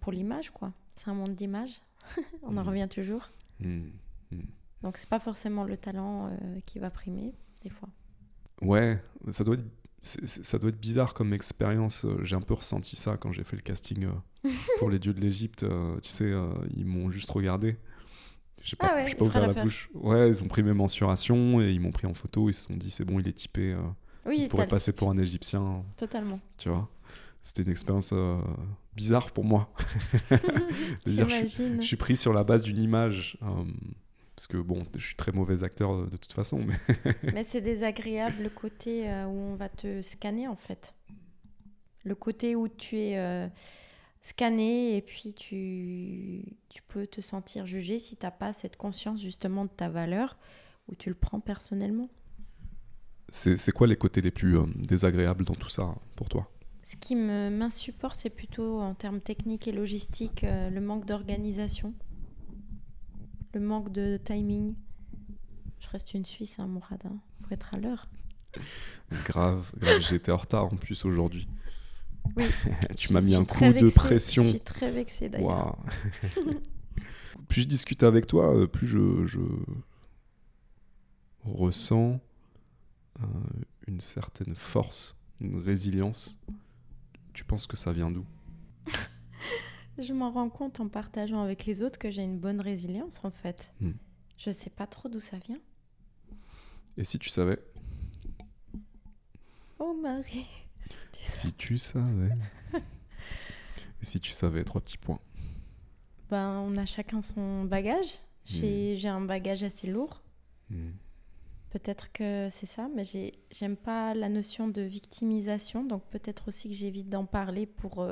pour l'image, quoi. C'est un monde d'image. On en revient toujours. Donc, c'est pas forcément le talent qui va primer, des fois. Ouais, ça doit être bizarre comme expérience. J'ai un peu ressenti ça quand j'ai fait le casting pour les dieux de l'Égypte. Tu sais, ils m'ont juste regardé. J'ai pas ouvert la bouche. Ouais, ils ont pris mes mensurations et ils m'ont pris en photo. Ils se sont dit, c'est bon, il est typé. Il pourrait passer pour un Égyptien. Totalement. Tu vois, c'était une expérience bizarre pour moi. Je suis pris sur la base d'une image. Parce que bon, je suis très mauvais acteur de toute façon. Mais c'est désagréable le côté où on va te scanner en fait. Le côté où tu es scanné et puis tu peux te sentir jugé si tu n'as pas cette conscience justement de ta valeur, où tu le prends personnellement. C'est quoi les côtés les plus désagréables dans tout ça pour toi? Ce qui m'insupporte, c'est plutôt en termes techniques et logistiques, le manque d'organisation. Le manque de timing. Je reste une Suisse, hein, Mourad, pour être à l'heure. Grave, j'étais en retard en plus aujourd'hui. Oui. Tu m'as mis un coup de pression. Je suis très vexée d'ailleurs. Wow. Plus je discute avec toi, plus je ressens une certaine force, une résilience. Tu penses que ça vient d'où? Je m'en rends compte en partageant avec les autres que j'ai une bonne résilience en fait. Je sais pas trop d'où ça vient. Et si tu savais? Oh Marie. Si tu savais. Et si tu savais, 3 petits points. Ben, on a chacun son bagage. J'ai un bagage assez lourd. Peut-être que c'est ça, mais j'aime pas la notion de victimisation, donc peut-être aussi que j'évite d'en parler pour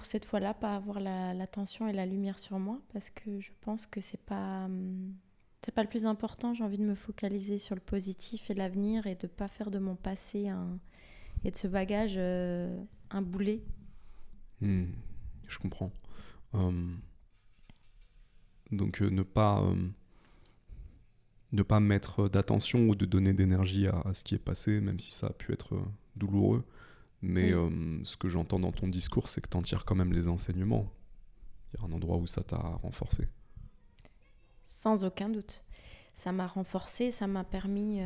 cette fois-là pas avoir l'attention et la lumière sur moi, parce que je pense que c'est pas le plus important. J'ai envie de me focaliser sur le positif et l'avenir et de pas faire de mon passé et de ce bagage un boulet. Je comprends. Donc ne pas mettre d'attention ou de donner d'énergie à ce qui est passé, même si ça a pu être douloureux. Mais ce que j'entends dans ton discours, c'est que tu en tires quand même les enseignements. Il y a un endroit où ça t'a renforcé. Sans aucun doute. ça m'a renforcée, ça m'a permis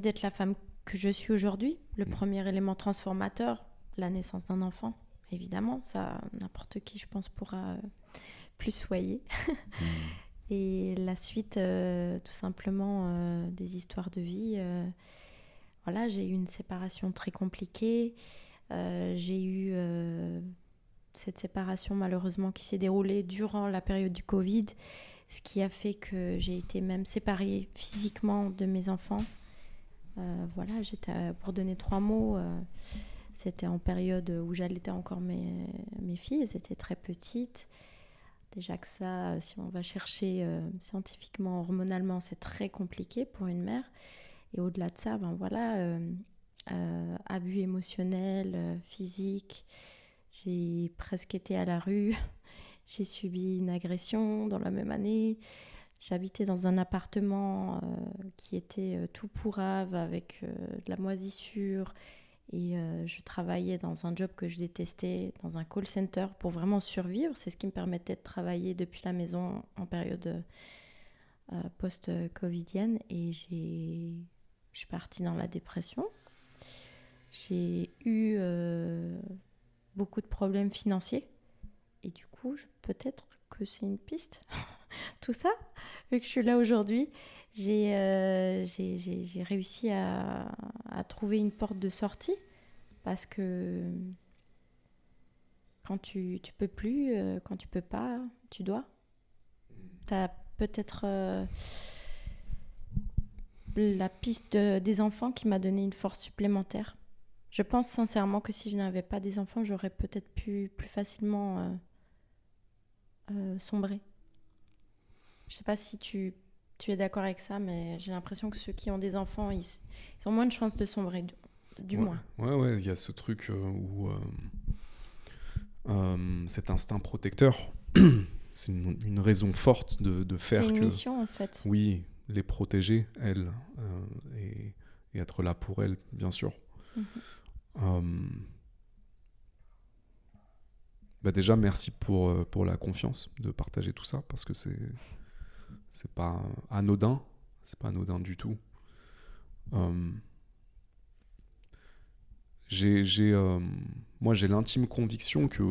d'être la femme que je suis aujourd'hui. Le premier élément transformateur, la naissance d'un enfant, évidemment, ça, n'importe qui, je pense, pourra plus soyer. Et la suite, tout simplement, des histoires de vie. Voilà, j'ai eu une séparation très compliquée. J'ai eu cette séparation, malheureusement, qui s'est déroulée durant la période du Covid, ce qui a fait que j'ai été même séparée physiquement de mes enfants. Voilà, pour donner 3 mots, c'était en période où j'allaitais encore mes filles, elles étaient très petites. Déjà que ça, si on va chercher scientifiquement, hormonalement, c'est très compliqué pour une mère. Et au-delà de ça, abus émotionnel, physique. J'ai presque été à la rue. J'ai subi une agression dans la même année. J'habitais dans un appartement qui était tout pourrave avec de la moisissure. Et je travaillais dans un job que je détestais, dans un call center, pour vraiment survivre. C'est ce qui me permettait de travailler depuis la maison en période post-covidienne. Et je suis partie dans la dépression. J'ai eu beaucoup de problèmes financiers. Et du coup, peut-être que c'est une piste. Tout ça, vu que je suis là aujourd'hui, j'ai réussi à trouver une porte de sortie, parce que quand tu peux plus, quand tu peux pas, tu dois. Tu as peut-être la piste des enfants qui m'a donné une force supplémentaire. Je pense sincèrement que si je n'avais pas des enfants, j'aurais peut-être pu plus facilement sombrer. Je sais pas si tu es d'accord avec ça, mais j'ai l'impression que ceux qui ont des enfants, ils ont moins de chances de sombrer, du moins. Ouais, il y a ce truc où cet instinct protecteur, c'est une raison forte de faire que... C'est une mission, en fait. Oui, les protéger, elles, et être là pour elles, bien sûr. Déjà, merci pour la confiance de partager tout ça, parce que c'est pas anodin, du tout. Moi, j'ai l'intime conviction que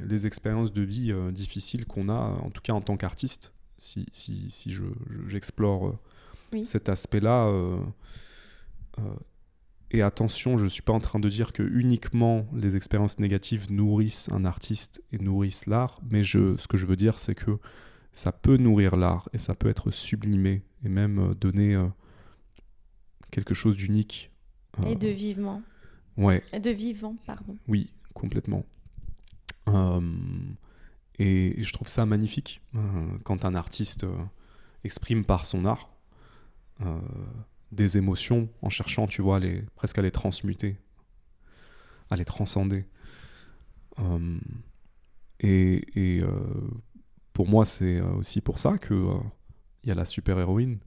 les expériences de vie difficiles qu'on a, en tout cas en tant qu'artiste, si j'explore cet aspect-là, et attention, je ne suis pas en train de dire que uniquement les expériences négatives nourrissent un artiste et nourrissent l'art, mais ce que je veux dire, c'est que ça peut nourrir l'art et ça peut être sublimé et même donner quelque chose d'unique. Et de vivant. Ouais. Et de vivant, pardon. Oui, complètement. Et je trouve ça magnifique quand un artiste exprime par son art des émotions en cherchant, tu vois, presque à les transmuter, à les transcender. Et pour moi, c'est aussi pour ça qu'il y a la super-héroïne,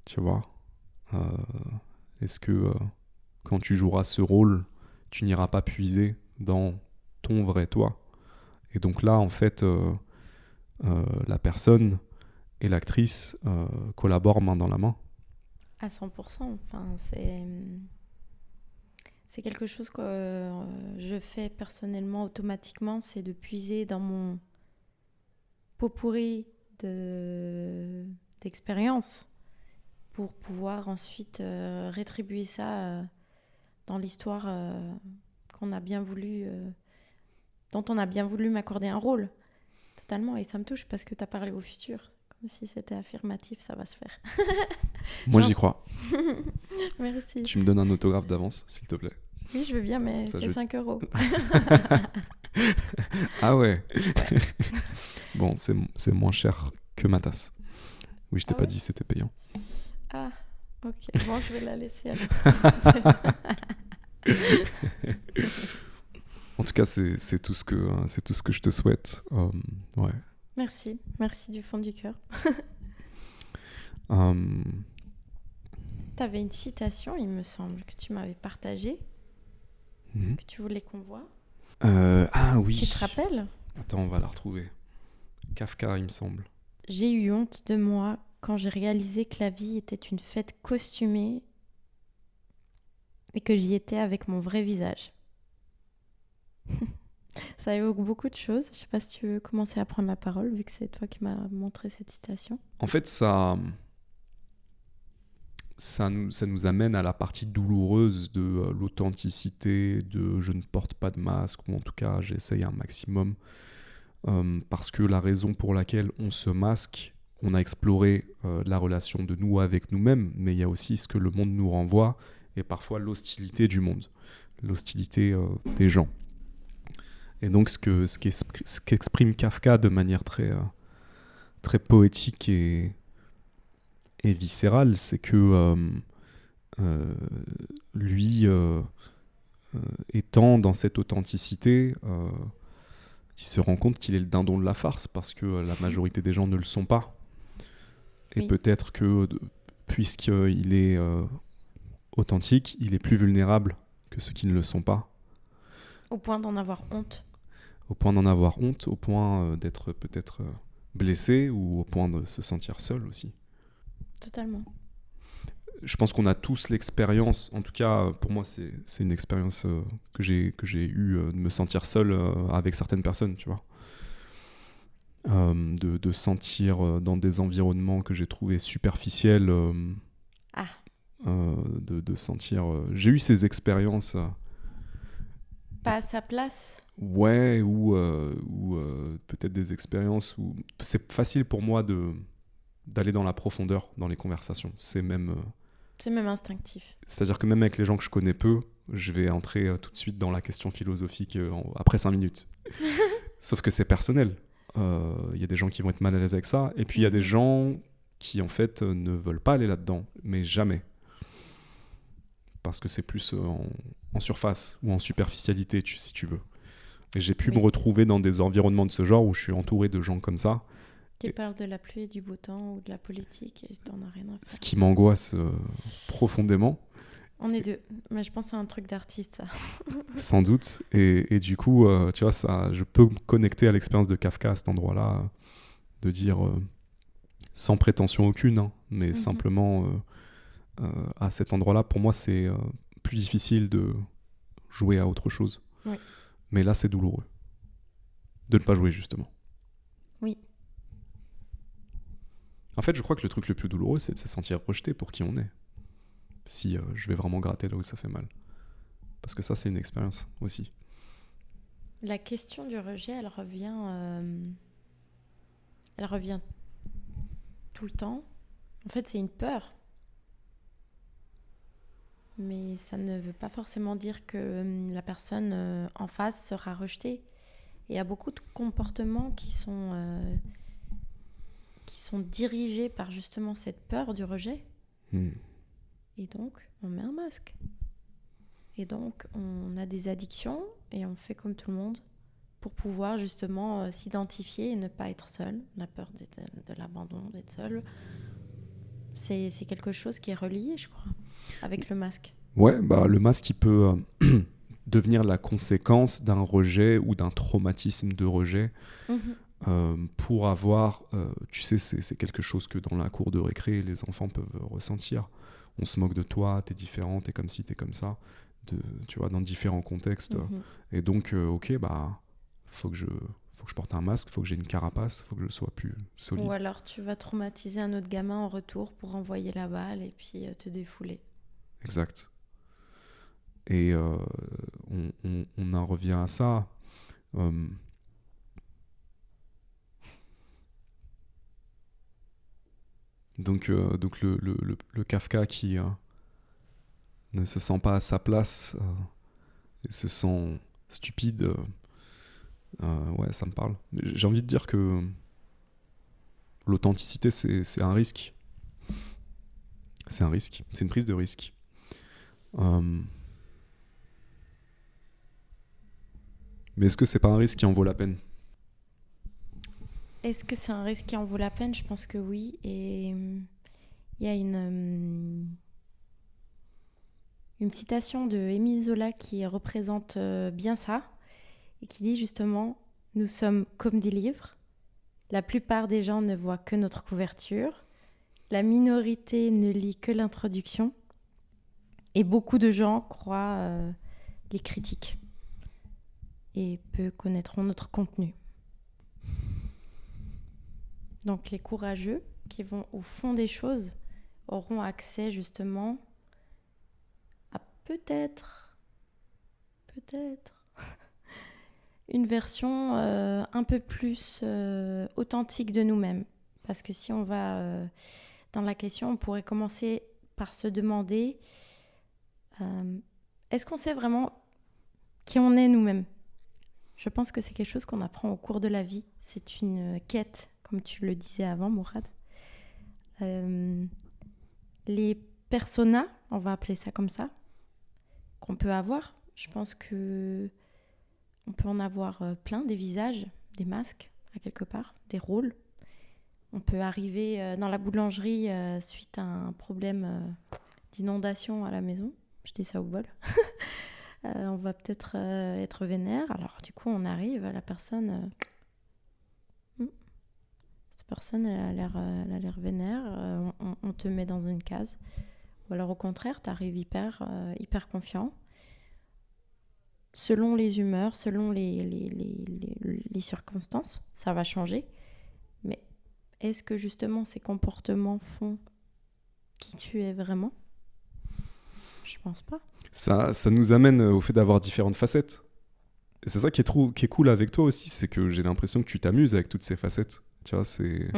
tu vois. Est-ce que quand tu joueras ce rôle, tu n'iras pas puiser dans ton vrai toi? Et donc là, en fait, la personne et l'actrice collaborent main dans la main. À 100%. Enfin, c'est quelque chose que je fais personnellement, automatiquement, c'est de puiser dans mon pot pourri d'expérience pour pouvoir ensuite rétribuer ça dans l'histoire qu'on a bien voulu, dont on a bien voulu m'accorder un rôle. Totalement, et ça me touche parce que tu as parlé au futur. Comme si c'était affirmatif, ça va se faire. Moi, j'y crois. Merci. Tu me donnes un autographe d'avance, s'il te plaît. Oui, je veux bien, mais ça, c'est 5 €. Ah ouais. Bon, c'est moins cher que ma tasse. Oui, je t'ai pas dit, c'était payant. Ah, ok. Bon, je vais la laisser alors. En tout cas, c'est tout ce que je te souhaite. Ouais. Merci du fond du cœur. T'avais une citation, il me semble, que tu m'avais partagée, que tu voulais qu'on voit. Ah oui. Tu te rappelles? Attends, on va la retrouver. Kafka, il me semble. j'ai eu honte de moi quand j'ai réalisé que la vie était une fête costumée et que j'y étais avec mon vrai visage. Ça évoque beaucoup de choses. Je sais pas si tu veux commencer à prendre la parole, vu que c'est toi qui m'as montré cette citation. En fait, ça nous amène à la partie douloureuse de l'authenticité, de je ne porte pas de masque, ou en tout cas j'essaye un maximum, parce que la raison pour laquelle on se masque, on a exploré la relation de nous avec nous-mêmes, mais il y a aussi ce que le monde nous renvoie, et parfois l'hostilité du monde, l'hostilité des gens. Et donc ce qu'exprime Kafka de manière très poétique et viscérale, c'est que lui, étant dans cette authenticité, il se rend compte qu'il est le dindon de la farce parce que la majorité des gens ne le sont pas. Et Oui. peut-être que puisqu'il est authentique, il est plus vulnérable que ceux qui ne le sont pas. Au point d'en avoir honte. Au point d'en avoir honte, au point d'être peut-être blessé ou au point de se sentir seul aussi. Totalement. Je pense qu'on a tous l'expérience, en tout cas pour moi c'est une expérience que j'ai eue de me sentir seul avec certaines personnes, tu vois. De sentir dans des environnements que j'ai trouvés superficiels, de sentir... j'ai eu ces expériences... Pas à sa place. Ouais, ou peut-être des expériences où c'est facile pour moi d'aller dans la profondeur dans les conversations. C'est même instinctif. C'est-à-dire que même avec les gens que je connais peu, je vais entrer tout de suite dans la question philosophique après 5 minutes. Sauf que c'est personnel. Y a des gens qui vont être mal à l'aise avec ça. Et puis il y a des gens qui en fait ne veulent pas aller là-dedans, mais jamais. Parce que c'est plus en surface ou en superficialité, si tu veux. Et j'ai pu me retrouver dans des environnements de ce genre où je suis entouré de gens comme ça. Qui parlent de la pluie et du beau temps ou de la politique et t'en as rien à faire. Ce qui m'angoisse profondément. On est deux, mais je pense que c'est un truc d'artiste, ça. Sans doute. Et du coup, tu vois, ça, je peux me connecter à l'expérience de Kafka à cet endroit-là, de dire, sans prétention aucune, hein, mais simplement à cet endroit-là, pour moi, c'est plus difficile de jouer à autre chose. Oui. Mais là, c'est douloureux de ne pas jouer, justement. Oui. En fait, je crois que le truc le plus douloureux, c'est de se sentir rejeté pour qui on est. Si je vais vraiment gratter là où ça fait mal. Parce que ça, c'est une expérience aussi. La question du rejet, elle revient tout le temps. En fait, c'est une peur. Mais ça ne veut pas forcément dire que la personne en face sera rejetée. Et il y a beaucoup de comportements qui sont dirigés par justement cette peur du rejet. Et donc, on met un masque. Et donc, on a des addictions et on fait comme tout le monde pour pouvoir justement s'identifier et ne pas être seul. La peur de l'abandon, d'être seul, c'est quelque chose qui est relié, je crois, avec le masque. Ouais, bah, le masque, il peut devenir la conséquence d'un rejet ou d'un traumatisme de rejet. Pour avoir, tu sais, c'est quelque chose que dans la cour de récré, les enfants peuvent ressentir. On se moque de toi, t'es différent, t'es comme ci, t'es comme ça, tu vois, dans différents contextes. Et donc, ok, bah, faut que je porte un masque, faut que j'ai une carapace, faut que je sois plus solide. Ou alors tu vas traumatiser un autre gamin en retour pour envoyer la balle et puis te défouler. Exact. Et on en revient à ça. Donc le Kafka qui ne se sent pas à sa place et se sent stupide, ouais, ça me parle. Mais j'ai envie de dire que l'authenticité, c'est un risque. C'est un risque. C'est une prise de risque. Mais est-ce que c'est pas un risque qui en vaut la peine ? Est-ce que c'est un risque qui en vaut la peine ? Je pense que oui. Et il y a une citation de Émile Zola qui représente bien ça et qui dit justement « Nous sommes comme des livres La plupart des gens ne voient que notre couverture. La minorité ne lit que l'introduction. Et beaucoup de gens croient les critiques. Et peu connaîtront notre contenu. Donc les courageux qui vont au fond des choses auront accès justement à peut-être une version un peu plus authentique de nous-mêmes. Parce que si on va dans la question, on pourrait commencer par se demander est-ce qu'on sait vraiment qui on est nous-mêmes ? Je pense que c'est quelque chose qu'on apprend au cours de la vie. C'est une quête, comme tu le disais avant, Mourad. Les personas, on va appeler ça comme ça, qu'on peut avoir, je pense que on peut en avoir plein, des visages, des masques, à quelque part, des rôles. On peut arriver dans la boulangerie suite à un problème d'inondation à la maison. Je dis ça au bol. On va peut-être être vénère. Alors, du coup, on arrive, la personne... cette personne, elle a l'air vénère. On te met dans une case. Ou alors, au contraire, tu arrives hyper confiant. Selon les humeurs, selon les circonstances, ça va changer. Mais est-ce que, justement, ces comportements font qui tu es vraiment ? Je pense pas. Ça nous amène au fait d'avoir différentes facettes. Et c'est ça qui est cool avec toi aussi, c'est que j'ai l'impression que tu t'amuses avec toutes ces facettes. Tu vois, il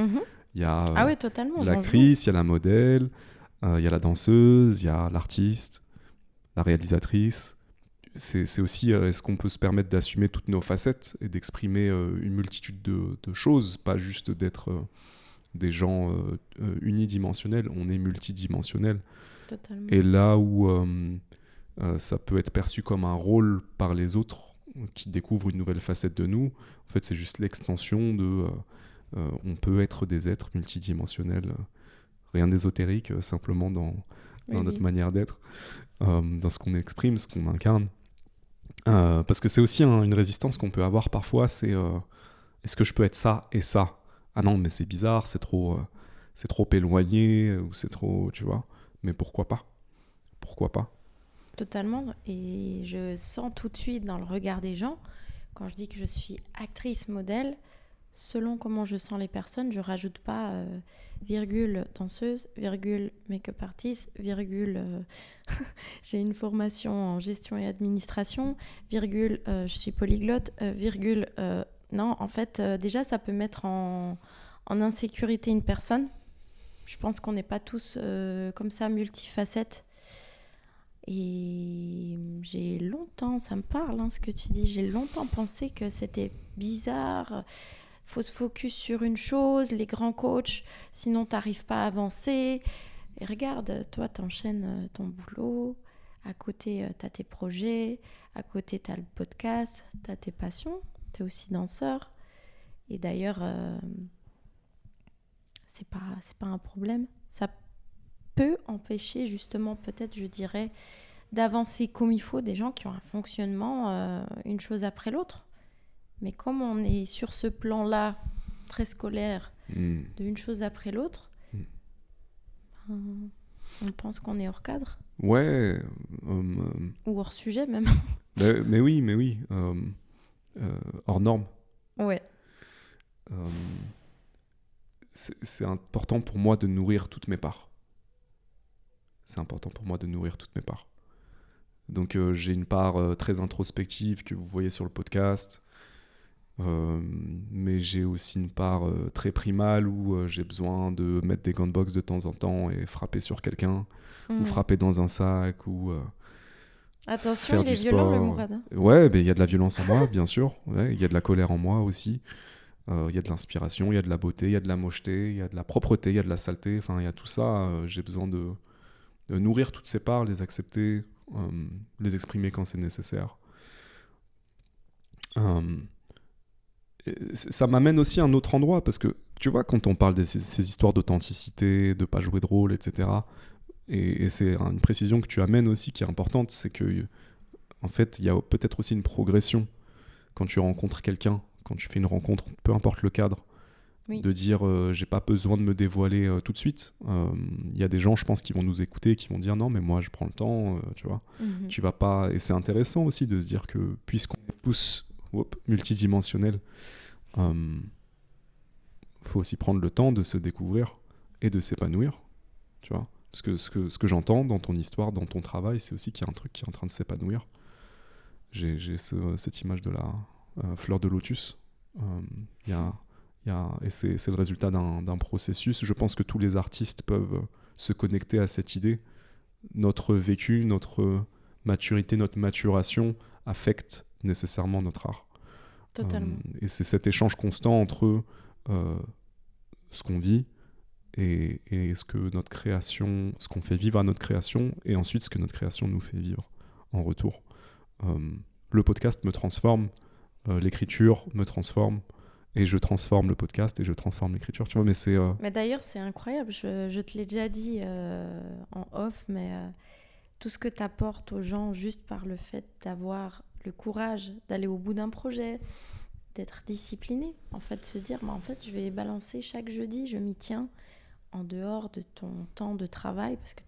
y a oui, totalement, l'actrice, il y a la modèle, il y a la danseuse, il y a l'artiste, la réalisatrice. C'est aussi, est-ce qu'on peut se permettre d'assumer toutes nos facettes et d'exprimer une multitude de choses, pas juste d'être des gens unidimensionnels, on est multidimensionnels. Totalement. Et là où ça peut être perçu comme un rôle par les autres qui découvrent une nouvelle facette de nous, en fait c'est juste l'extension de on peut être des êtres multidimensionnels, rien d'ésotérique, simplement dans notre manière d'être, dans ce qu'on exprime, ce qu'on incarne. Parce que c'est aussi une résistance qu'on peut avoir parfois, c'est est-ce que je peux être ça et ça ? Ah non, mais c'est bizarre, c'est trop éloigné, ou c'est trop, tu vois. Mais pourquoi pas ? Pourquoi pas ? Totalement. Et je sens tout de suite dans le regard des gens, quand je dis que je suis actrice modèle, selon comment je sens les personnes, je rajoute pas virgule danseuse, virgule make-up artist, virgule j'ai une formation en gestion et administration, virgule je suis polyglotte, virgule non, en fait déjà ça peut mettre en insécurité une personne. Je pense qu'on n'est pas tous comme ça multifacettes. Et j'ai longtemps, ça me parle ce que tu dis, j'ai longtemps pensé que c'était bizarre. Faut se focus sur une chose, les grands coachs, sinon t'arrives pas à avancer. Et regarde, toi t'enchaînes ton boulot, à côté t'as tes projets, à côté t'as le podcast, t'as tes passions, t'es aussi danseur. Et d'ailleurs, c'est pas un problème. Ça peut empêcher justement, peut-être je dirais, d'avancer comme il faut des gens qui ont un fonctionnement une chose après l'autre. Mais comme on est sur ce plan-là, très scolaire, d'une chose après l'autre, on pense qu'on est hors cadre. Ouais. Ou hors sujet même. mais oui. Hors norme. Ouais. C'est important pour moi de nourrir toutes mes parts. Donc j'ai une part très introspective que vous voyez sur le podcast. Mais j'ai aussi une part très primale où j'ai besoin de mettre des gants de boxe de temps en temps et frapper sur quelqu'un ou frapper dans un sac ou attention, il est violent le Mourad. Ouais, il y a de la violence en moi, bien sûr. Il y a de la colère en moi aussi. Il y a de l'inspiration, il y a de la beauté, il y a de la mocheté, il y a de la propreté, il y a de la saleté. Enfin, il y a tout ça. J'ai besoin de nourrir toutes ces parts, les accepter, les exprimer quand c'est nécessaire. Ça m'amène aussi à un autre endroit, parce que tu vois, quand on parle de ces histoires d'authenticité, de pas jouer de rôle, etc., et c'est une précision que tu amènes aussi qui est importante, c'est que en fait, il y a peut-être aussi une progression quand tu rencontres quelqu'un, quand tu fais une rencontre, peu importe le cadre, Oui. De dire j'ai pas besoin de me dévoiler tout de suite. Il y a des gens, je pense, qui vont nous écouter, qui vont dire non, mais moi je prends le temps, tu vois. Tu vas pas. Et c'est intéressant aussi de se dire que puisqu'on est tous multidimensionnels, faut aussi prendre le temps de se découvrir et de s'épanouir, tu vois. Parce que ce que j'entends dans ton histoire, dans ton travail, c'est aussi qu'il y a un truc qui est en train de s'épanouir. J'ai cette image de la fleur de lotus. Et c'est le résultat d'un processus. Je pense que tous les artistes peuvent se connecter à cette idée. Notre vécu, notre maturité, notre maturation affecte nécessairement notre art. Totalement. Et c'est cet échange constant entre ce qu'on vit et ce que notre création, ce qu'on fait vivre à notre création, et ensuite ce que notre création nous fait vivre en retour. Le podcast me transforme, l'écriture me transforme, et je transforme le podcast et je transforme l'écriture, tu vois, mais c'est... Mais d'ailleurs, c'est incroyable, je te l'ai déjà dit en off, mais tout ce que tu apportes aux gens juste par le fait d'avoir le courage d'aller au bout d'un projet, d'être discipliné, en fait, se dire, en fait, je vais balancer chaque jeudi, je m'y tiens, en dehors de ton temps de travail, parce que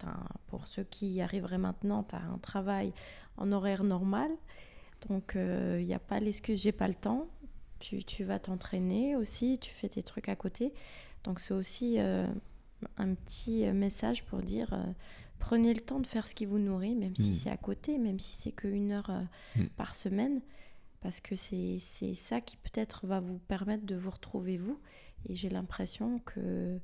pour ceux qui y arriveraient maintenant, tu as un travail en horaire normal, donc il n'y a pas l'excuse, j'ai pas le temps. Tu vas t'entraîner aussi, tu fais tes trucs à côté. Donc c'est aussi un petit message pour dire prenez le temps de faire ce qui vous nourrit, même si c'est à côté, même si c'est qu'1 heure par semaine, parce que c'est ça qui peut-être va vous permettre de vous retrouver vous. Et j'ai l'impression que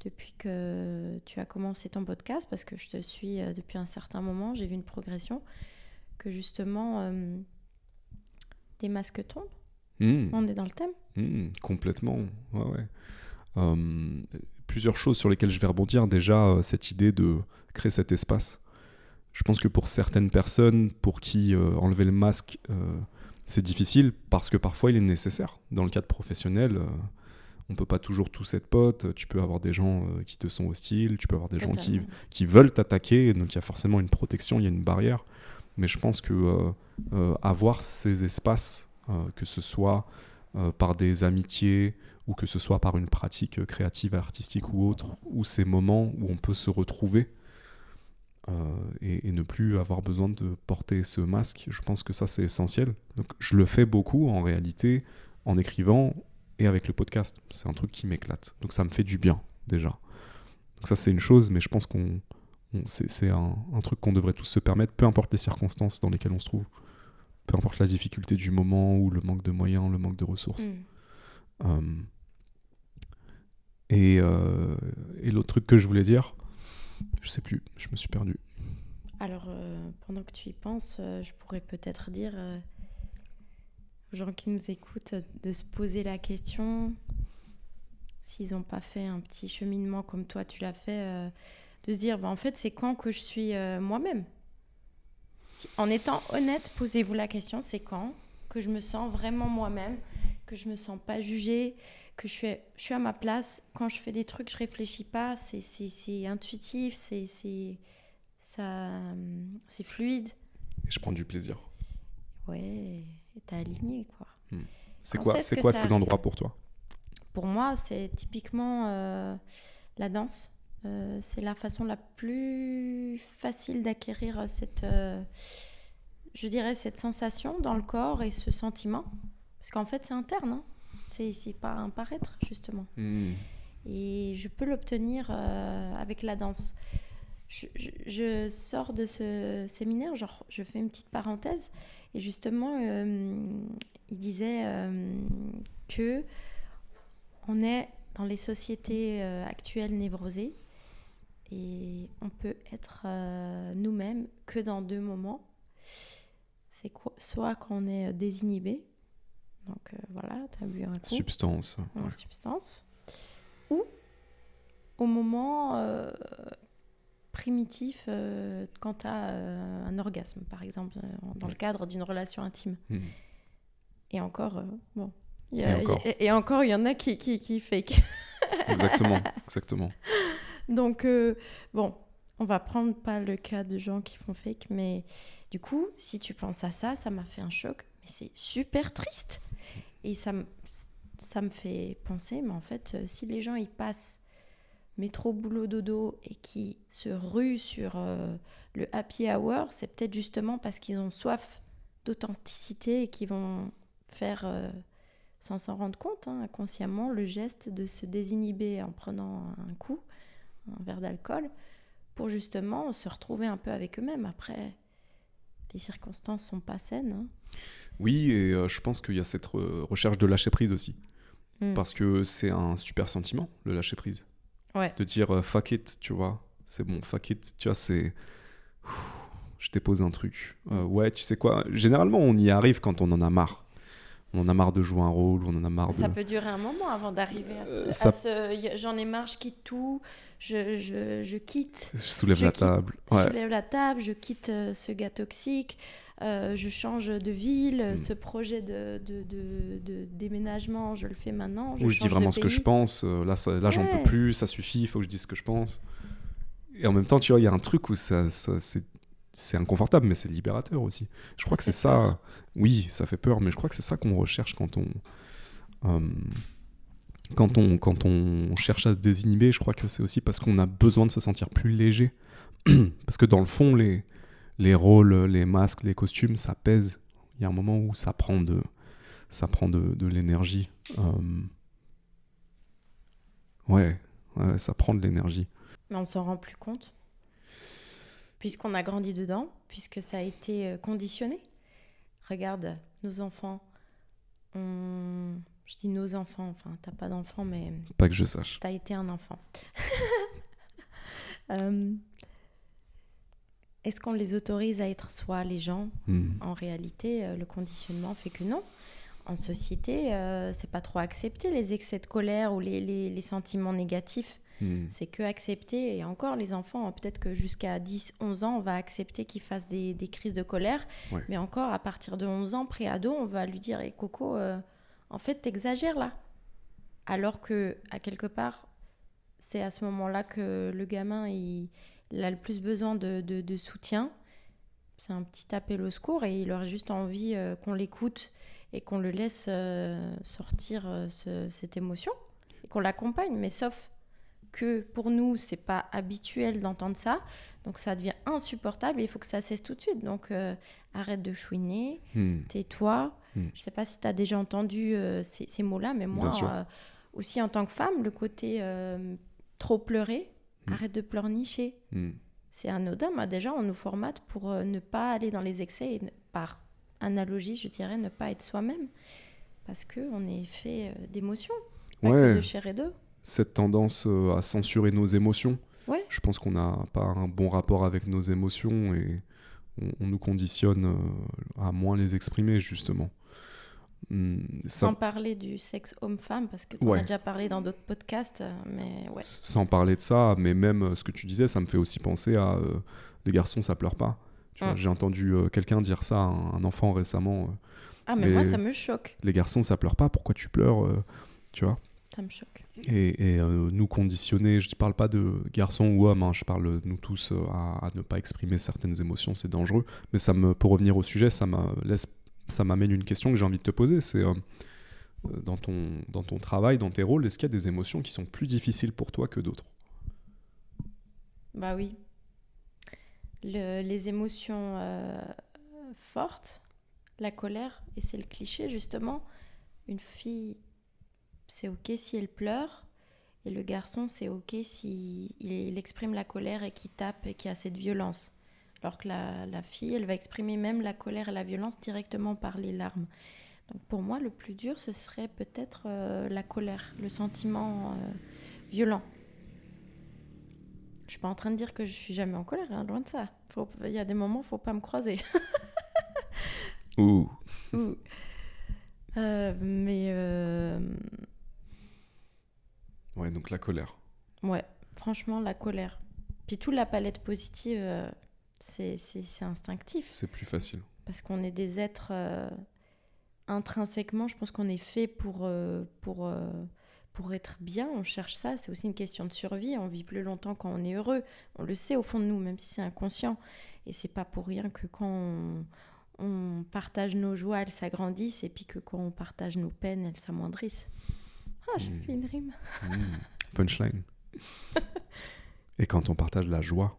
depuis que tu as commencé ton podcast, parce que je te suis depuis un certain moment, j'ai vu une progression, que justement des masques tombent. On est dans le thème. Complètement, ouais. Plusieurs choses sur lesquelles je vais rebondir. Déjà, cette idée de créer cet espace. Je pense que pour certaines personnes, pour qui enlever le masque, c'est difficile, parce que parfois il est nécessaire. Dans le cadre professionnel, on peut pas toujours tous être potes. Tu peux avoir des gens qui te sont hostiles, tu peux avoir des gens qui veulent t'attaquer, donc il y a forcément une protection, il y a une barrière. Mais je pense que avoir ces espaces, que ce soit par des amitiés ou que ce soit par une pratique créative, artistique ou autre, ou ces moments où on peut se retrouver et ne plus avoir besoin de porter ce masque, je pense que ça c'est essentiel. Donc je le fais beaucoup en réalité en écrivant et avec le podcast. C'est un truc qui m'éclate. Donc ça me fait du bien déjà. Donc ça c'est une chose, mais je pense c'est un truc qu'on devrait tous se permettre, peu importe les circonstances dans lesquelles on se trouve. Peu importe la difficulté du moment ou le manque de moyens, le manque de ressources. Et l'autre truc que je voulais dire, je sais plus, je me suis perdu. Alors, pendant que tu y penses, je pourrais peut-être dire aux gens qui nous écoutent de se poser la question, s'ils n'ont pas fait un petit cheminement comme toi tu l'as fait, de se dire, en fait, c'est quand que je suis moi-même ? En étant honnête, posez-vous la question, c'est quand que je me sens vraiment moi-même, que je me sens pas jugée, que je suis à ma place. Quand je fais des trucs, je réfléchis pas, c'est intuitif, c'est fluide. Et je prends du plaisir. Ouais, et t'es aligné, quoi. C'est quoi ces endroits pour toi ? Pour moi, c'est typiquement la danse. C'est la façon la plus facile d'acquérir cette sensation dans le corps et ce sentiment. Parce qu'en fait, c'est interne, hein. C'est pas un paraître, justement. Et je peux l'obtenir avec la danse. Je sors de ce séminaire, genre, je fais une petite parenthèse, et justement, il disait que on est dans les sociétés actuelles névrosées, et on peut être nous-mêmes que dans 2 moments. C'est soit quand on est désinhibé, donc voilà, t'as bu un coup. Substance. Ouais. Substance. Ou au moment primitif quand tu as un orgasme, par exemple, dans le cadre d'une relation intime. Et encore, bon. Et encore, il y en a qui fake. Exactement. Donc, bon, on va prendre pas le cas de gens qui font fake, mais du coup, si tu penses à ça, ça m'a fait un choc, mais c'est super triste. Et ça me fait penser, mais en fait, si les gens, ils passent métro, boulot, dodo et qui se ruent sur le happy hour, c'est peut-être justement parce qu'ils ont soif d'authenticité et qu'ils vont faire, sans s'en rendre compte, inconsciemment, le geste de se désinhiber en prenant un coup, un verre d'alcool, pour justement se retrouver un peu avec eux-mêmes. Après, les circonstances sont pas saines. Oui, et je pense qu'il y a cette recherche de lâcher prise aussi. Mm. Parce que c'est un super sentiment, le lâcher prise. Ouais. De dire fuck it, tu vois. C'est bon, fuck it. Tu vois, c'est. Je t'ai posé un truc. Ouais, tu sais quoi. Généralement, on y arrive quand on en a marre. On en a marre de jouer un rôle, on en a marre de. Ça peut durer un moment avant d'arriver j'en ai marre, je quitte tout, je quitte. Je soulève la table. Je soulève la table, je quitte ce gars toxique, je change de ville, ce projet de déménagement, je le fais maintenant. Ou je dis vraiment ce que je pense, là j'en peux plus, ça suffit, il faut que je dise ce que je pense. Et en même temps, tu vois, il y a un truc où c'est inconfortable, mais c'est libérateur aussi. Je crois que c'est ça. Oui, ça fait peur, mais je crois que c'est ça qu'on recherche quand on cherche à se désinhiber. Je crois que c'est aussi parce qu'on a besoin de se sentir plus léger. Parce que dans le fond, les rôles, les masques, les costumes, ça pèse. Il y a un moment où ça prend de l'énergie. Ouais, ça prend de l'énergie. Mais on s'en rend plus compte. Puisqu'on a grandi dedans, puisque ça a été conditionné. Regarde, nos enfants, je dis nos enfants, enfin, t'as pas d'enfant, mais... Pas que je sache. T'as été un enfant. Est-ce qu'on les autorise à être soi, les gens ? En réalité, le conditionnement fait que non. En société, c'est pas trop accepté, les excès de colère ou les sentiments négatifs. C'est que accepter, et encore les enfants, peut-être que jusqu'à 10-11 ans, on va accepter qu'ils fassent des crises de colère, mais encore à partir de 11 ans, pré-ado, on va lui dire hey, Coco, en fait t'exagères là. Alors que, à quelque part, c'est à ce moment-là que le gamin il a le plus besoin de soutien. C'est un petit appel au secours et il aurait juste envie qu'on l'écoute et qu'on le laisse sortir cette émotion et qu'on l'accompagne, mais sauf que pour nous, c'est pas habituel d'entendre ça, donc ça devient insupportable et il faut que ça cesse tout de suite. Donc arrête de chouiner, tais-toi. Je sais pas si tu as déjà entendu ces mots-là, mais moi aussi en tant que femme, le côté trop pleurer, arrête de pleurnicher. C'est anodin, mais déjà on nous formate pour ne pas aller dans les excès et par analogie, je dirais, ne pas être soi-même parce qu'on est fait d'émotions, pas que de chair et d'os. Cette tendance à censurer nos émotions. Ouais. Je pense qu'on n'a pas un bon rapport avec nos émotions et on nous conditionne à moins les exprimer, justement. Sans parler du sexe homme-femme, parce que tu en as déjà parlé dans d'autres podcasts, mais ouais. Sans parler de ça, mais même ce que tu disais, ça me fait aussi penser à les garçons, ça pleure pas. Tu vois, j'ai entendu quelqu'un dire ça à un enfant récemment. Mais moi, ça me choque. Les garçons, ça pleure pas, pourquoi tu pleures tu vois ? Ça me choque. Et nous conditionner, je ne parle pas de garçons ou hommes, je parle nous tous à ne pas exprimer certaines émotions, c'est dangereux. Mais pour revenir au sujet, ça m'amène une question que j'ai envie de te poser. C'est dans ton travail, dans tes rôles, est-ce qu'il y a des émotions qui sont plus difficiles pour toi que d'autres ? Bah oui. Les émotions fortes, la colère, et c'est le cliché justement, une fille... c'est ok si elle pleure et le garçon c'est ok si il exprime la colère et qu'il tape et qu'il y a cette violence, alors que la fille elle va exprimer même la colère et la violence directement par les larmes. Donc pour moi le plus dur ce serait peut-être la colère, le sentiment violent. Je suis pas en train de dire que je suis jamais en colère, loin de ça. Il y a des moments faut pas me croiser. Ouh. Ouais, donc la colère. Ouais, franchement, la colère. Puis toute la palette positive, c'est instinctif. C'est plus facile. Parce qu'on est des êtres intrinsèquement, je pense qu'on est fait pour être bien. On cherche ça, c'est aussi une question de survie. On vit plus longtemps quand on est heureux. On le sait au fond de nous, même si c'est inconscient. Et c'est pas pour rien que quand on partage nos joies, elles s'agrandissent, et puis que quand on partage nos peines, elles s'amoindrissent. Ah, j'ai fait une rime. Punchline. Et quand on partage la joie,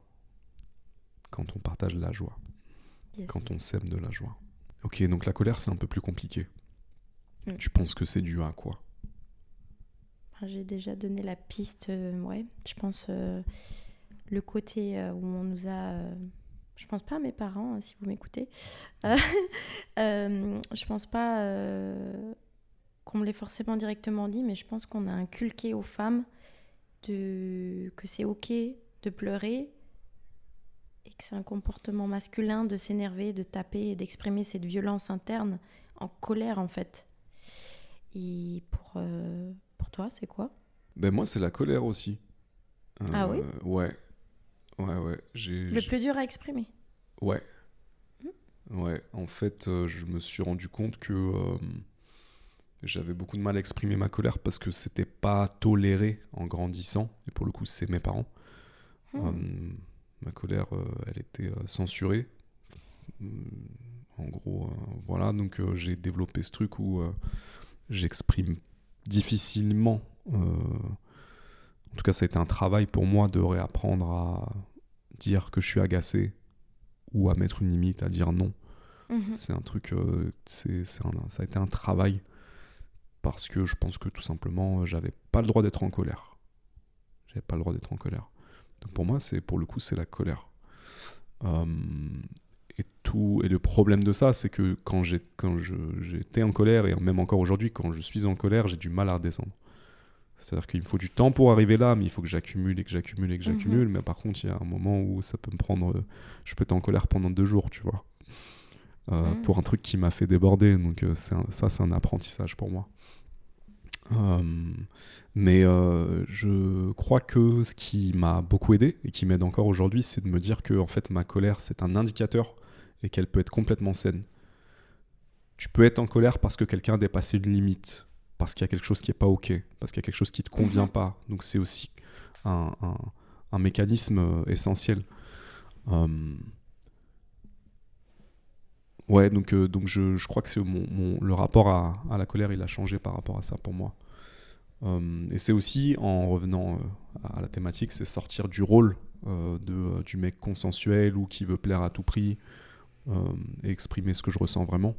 Yes. quand on sème de la joie. Ok, donc la colère, c'est un peu plus compliqué. Tu penses que c'est dû à quoi? J'ai déjà donné la piste, ouais. Je pense le côté où on nous a... je pense pas à mes parents, si vous m'écoutez. Je pense pas qu'on me l'ait forcément directement dit, mais je pense qu'on a inculqué aux femmes que c'est ok de pleurer et que c'est un comportement masculin de s'énerver, de taper et d'exprimer cette violence interne en colère, en fait. Et pour toi, c'est quoi? Ben moi, c'est la colère aussi. Ah oui? Ouais. Le plus dur à exprimer. Ouais. Ouais, en fait, je me suis rendu compte que j'avais beaucoup de mal à exprimer ma colère parce que c'était pas toléré en grandissant. Et pour le coup, c'est mes parents. Ma colère, elle était censurée. En gros, voilà. Donc, j'ai développé ce truc où j'exprime difficilement. En tout cas, ça a été un travail pour moi de réapprendre à dire que je suis agacé ou à mettre une limite, à dire non. C'est un truc, ça a été un travail parce que je pense que tout simplement, j'avais pas le droit d'être en colère. Donc pour moi, pour le coup, c'est la colère. Et le problème de ça, c'est que quand j'étais en colère, et même encore aujourd'hui, quand je suis en colère, j'ai du mal à redescendre. C'est-à-dire qu'il me faut du temps pour arriver là, mais il faut que j'accumule. Mais par contre, il y a un moment où ça peut me prendre... je peux être en colère pendant 2 jours, tu vois. Pour un truc qui m'a fait déborder. Donc c'est un apprentissage pour moi. Mais je crois que ce qui m'a beaucoup aidé, et qui m'aide encore aujourd'hui, c'est de me dire que en fait, ma colère, c'est un indicateur, et qu'elle peut être complètement saine. Tu peux être en colère parce que quelqu'un a dépassé une limite, parce qu'il y a quelque chose qui n'est pas OK, parce qu'il y a quelque chose qui ne te convient pas. Donc c'est aussi un mécanisme essentiel. Ouais, donc je crois que le rapport à la colère, il a changé par rapport à ça pour moi. Et c'est aussi, en revenant à la thématique, c'est sortir du rôle du mec consensuel ou qui veut plaire à tout prix, et exprimer ce que je ressens vraiment.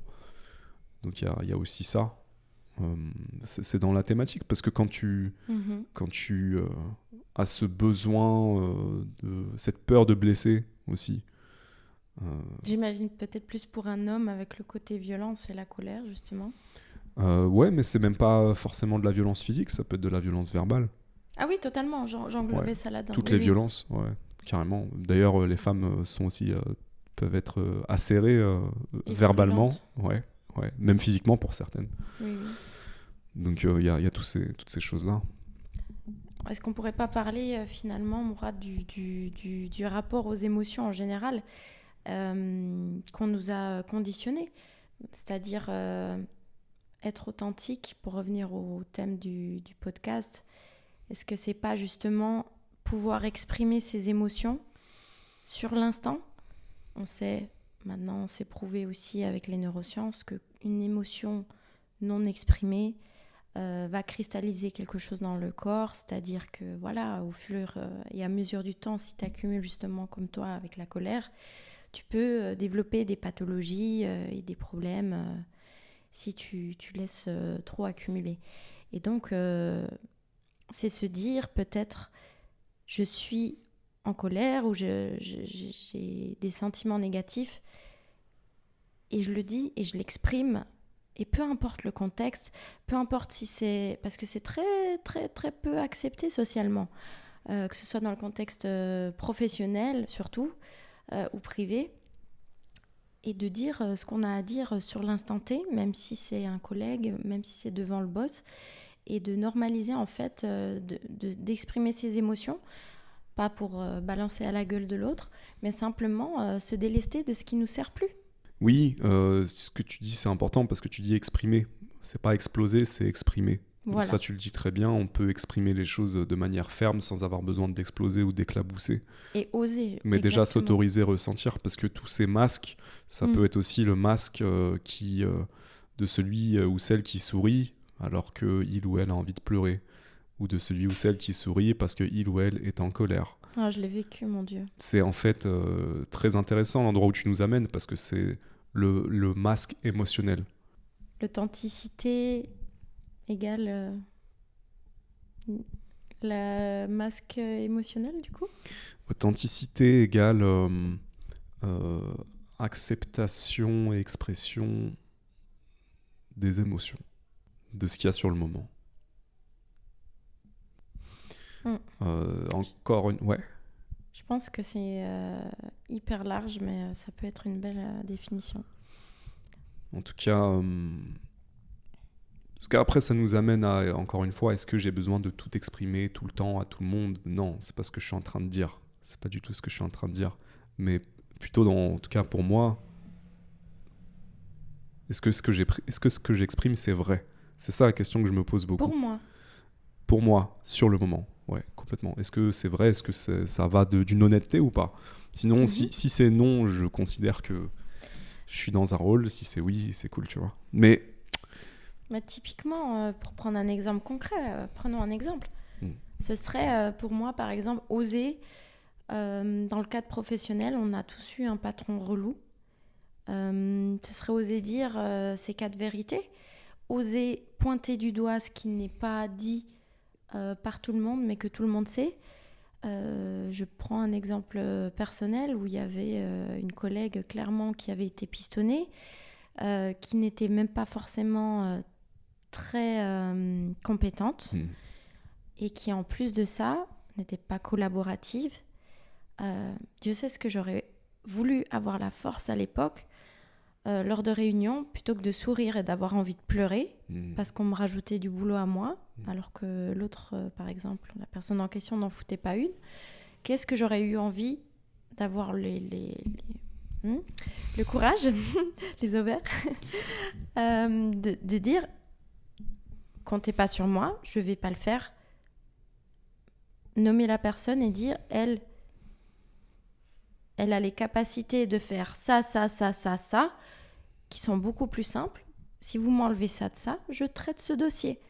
Donc il y a aussi ça. C'est dans la thématique, parce que quand tu as ce besoin, cette peur de blesser aussi. J'imagine peut-être plus pour un homme avec le côté violence et la colère, justement. Ouais, mais c'est même pas forcément de la violence physique, ça peut être de la violence verbale. Ah oui, totalement, j'englobais ça là-dedans. Toutes les violences, ouais, carrément. D'ailleurs, les femmes peuvent être acérées verbalement, ouais, même physiquement pour certaines. Oui. Donc il y a toutes ces choses-là. Est-ce qu'on pourrait pas parler finalement, Mourad, du rapport aux émotions en général, qu'on nous a conditionnés, c'est-à-dire être authentique, pour revenir au thème du podcast. Est-ce que c'est pas justement pouvoir exprimer ses émotions sur l'instant? On sait, maintenant c'est prouvé aussi avec les neurosciences, qu'une émotion non exprimée va cristalliser quelque chose dans le corps, c'est-à-dire que voilà, au fur et à mesure du temps, si tu accumules justement comme toi avec la colère, tu peux développer des pathologies et des problèmes si tu laisses trop accumuler. Et donc, c'est se dire peut-être, je suis en colère ou j'ai des sentiments négatifs, et je le dis et je l'exprime. Et peu importe le contexte, peu importe si c'est... Parce que c'est très, très, très peu accepté socialement, que ce soit dans le contexte professionnel surtout, ou privé, et de dire ce qu'on a à dire sur l'instant T, même si c'est un collègue, même si c'est devant le boss, et de normaliser en fait, d'exprimer ses émotions, pas pour balancer à la gueule de l'autre, mais simplement se délester de ce qui nous sert plus. Oui, ce que tu dis, c'est important, parce que tu dis exprimer. C'est pas exploser, c'est exprimer. Voilà. Donc ça, tu le dis très bien, on peut exprimer les choses de manière ferme sans avoir besoin d'exploser ou d'éclabousser. Et oser. Mais déjà exactement. s'autoriser, ressentir, parce que tous ces masques, ça peut être aussi le masque de celui ou celle qui sourit alors qu'il ou elle a envie de pleurer, ou de celui ou celle qui sourit parce qu'il ou elle est en colère. Ah, je l'ai vécu, mon Dieu. C'est en fait très intéressant l'endroit où tu nous amènes, parce que c'est le masque émotionnel. L'authenticité égale la masque émotionnel, du coup. Authenticité égale acceptation et expression des émotions, de ce qu'il y a sur le moment. Encore une... Ouais. Je pense que c'est hyper large, mais ça peut être une belle définition. En tout cas, parce qu'après ça nous amène à, encore une fois, est-ce que j'ai besoin de tout exprimer tout le temps à tout le monde ? Non, c'est pas ce que je suis en train de dire. C'est pas du tout ce que je suis en train de dire. Mais plutôt, en tout cas pour moi, est-ce que ce que j'exprime, c'est vrai ? C'est ça la question que je me pose beaucoup. Pour moi, sur le moment, ouais, complètement. Est-ce que c'est vrai ? Est-ce que ça va d'une honnêteté ou pas ? Sinon, si c'est non, je considère que je suis dans un rôle. Si c'est oui, c'est cool, tu vois. Mais typiquement, pour prendre un exemple concret, prenons un exemple. Ce serait pour moi, par exemple, oser, dans le cadre professionnel, on a tous eu un patron relou. Ce serait oser dire ces quatre vérités, oser pointer du doigt ce qui n'est pas dit par tout le monde, mais que tout le monde sait. Je prends un exemple personnel où il y avait une collègue clairement qui avait été pistonnée, qui n'était même pas forcément très compétente et qui en plus de ça n'était pas collaborative. Dieu sait ce que j'aurais voulu avoir la force à l'époque lors de réunions, plutôt que de sourire et d'avoir envie de pleurer parce qu'on me rajoutait du boulot à moi, alors que l'autre, par exemple, la personne en question n'en foutait pas une. Qu'est-ce que j'aurais eu envie d'avoir le courage, les ovaires, de dire comptez pas sur moi, je vais pas le faire. Nommer la personne et dire elle a les capacités de faire ça, qui sont beaucoup plus simples. Si vous m'enlevez ça de ça, je traite ce dossier.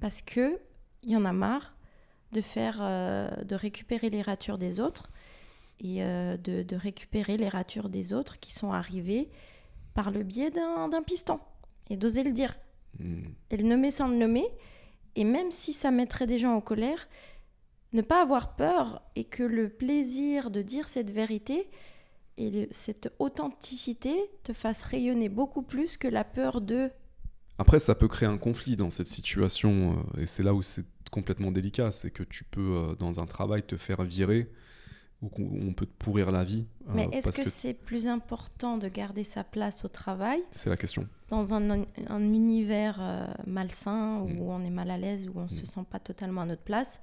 Parce que il y en a marre de récupérer les ratures des autres et de récupérer les ratures des autres qui sont arrivées par le biais d'un piston. Et d'oser le dire. Et le nommer sans le nommer. Et même si ça mettrait des gens en colère, ne pas avoir peur et que le plaisir de dire cette vérité et cette authenticité te fasse rayonner beaucoup plus que la peur de... Après, ça peut créer un conflit dans cette situation et c'est là où c'est complètement délicat. C'est que tu peux, dans un travail, te faire virer ou on peut te pourrir la vie. Mais est-ce que c'est plus important de garder sa place au travail ? C'est la question. Dans un univers malsain où on est mal à l'aise, où on ne se sent pas totalement à notre place ?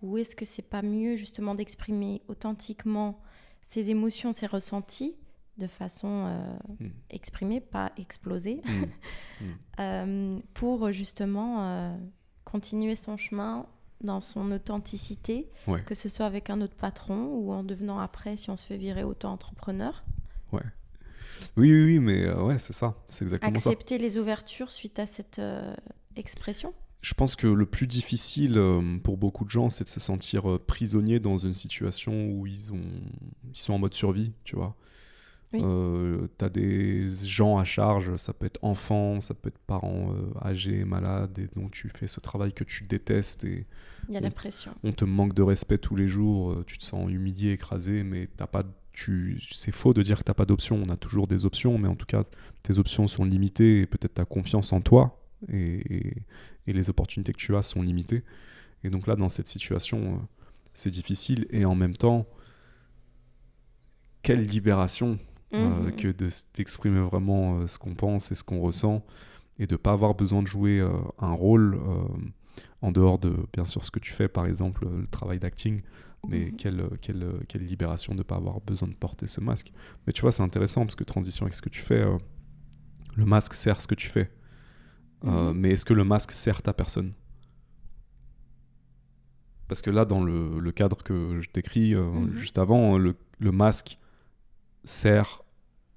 Ou est-ce que c'est pas mieux justement d'exprimer authentiquement ses émotions, ses ressentis de façon exprimée, pas explosée, pour justement continuer son chemin dans son authenticité, que ce soit avec un autre patron ou en devenant après, si on se fait virer, auto-entrepreneur. Ouais. Oui, mais ouais, c'est ça, c'est exactement ça. Accepter les ouvertures suite à cette expression. Je pense que le plus difficile pour beaucoup de gens, c'est de se sentir prisonnier dans une situation où ils sont en mode survie, tu vois. Oui. T'as des gens à charge, ça peut être enfants, ça peut être parents âgés, malades, et donc tu fais ce travail que tu détestes et il y a la pression. On te manque de respect tous les jours, tu te sens humilié, écrasé, mais t'as pas, c'est faux de dire que t'as pas d'options. On a toujours des options, mais en tout cas tes options sont limitées et peut-être ta confiance en toi et les opportunités que tu as sont limitées. Et donc là, dans cette situation, c'est difficile. Et en même temps, quelle libération que d'exprimer vraiment ce qu'on pense et ce qu'on ressent et de ne pas avoir besoin de jouer un rôle en dehors de, bien sûr, ce que tu fais, par exemple, le travail d'acting. Mais quelle libération de ne pas avoir besoin de porter ce masque. Mais tu vois, c'est intéressant parce que transition avec ce que tu fais, le masque sert ce que tu fais. Mais est-ce que le masque sert ta personne ? Parce que là, dans le cadre que je t'écris juste avant, le masque sert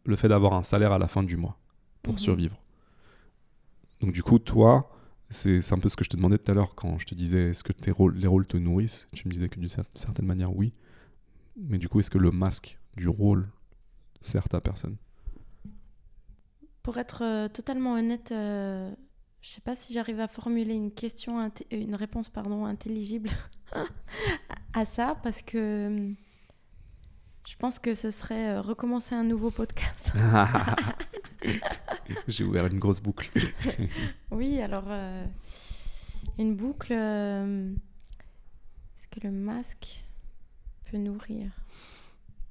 le fait d'avoir un salaire à la fin du mois pour survivre. Donc du coup, toi, c'est un peu ce que je te demandais tout à l'heure quand je te disais est-ce que les rôles te nourrissent? Tu me disais que d'une certaine manière, oui. Mais du coup, est-ce que le masque du rôle sert ta personne? Pour être totalement honnête, je sais pas si j'arrive à formuler une réponse intelligible à ça, parce que je pense que ce serait recommencer un nouveau podcast. J'ai ouvert une grosse boucle. Oui, alors une boucle. Est-ce que le masque peut nourrir?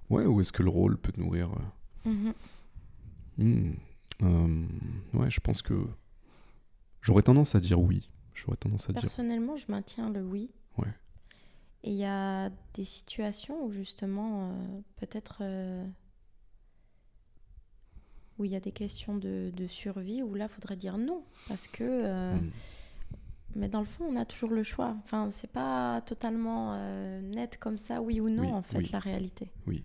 Ouais, ou est-ce que le rôle peut nourrir ouais, je pense que j'aurais tendance à dire oui. Personnellement, je maintiens le oui. Ouais. Et il y a des situations où justement, peut-être, où il y a des questions de survie, où là, il faudrait dire non. Parce que, mais dans le fond, on a toujours le choix. Enfin, c'est pas totalement net comme ça, oui ou non, la réalité. Oui.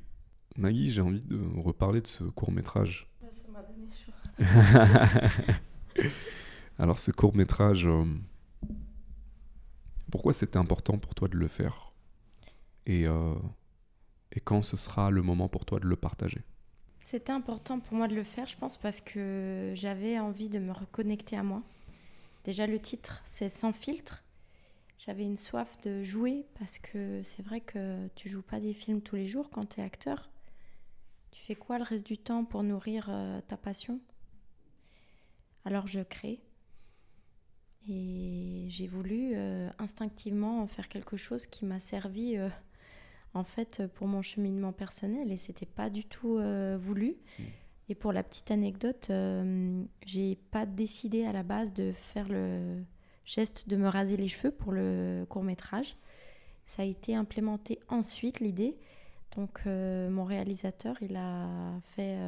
Maggie, j'ai envie de reparler de ce court-métrage. Ça m'a donné chaud. Alors, ce court-métrage, pourquoi c'était important pour toi de le faire? Et quand ce sera le moment pour toi de le partager? C'était important pour moi de le faire, je pense, parce que j'avais envie de me reconnecter à moi. Déjà, le titre, c'est Sans filtre. J'avais une soif de jouer, parce que c'est vrai que tu joues pas des films tous les jours quand tu es acteur. Tu fais quoi le reste du temps pour nourrir ta passion? Alors je crée. Et j'ai voulu instinctivement faire quelque chose qui m'a servi en fait pour mon cheminement personnel, et c'était pas du tout voulu. Et pour la petite anecdote, j'ai pas décidé à la base de faire le geste de me raser les cheveux pour le court-métrage. Ça a été implémenté ensuite, l'idée. Donc mon réalisateur, il a fait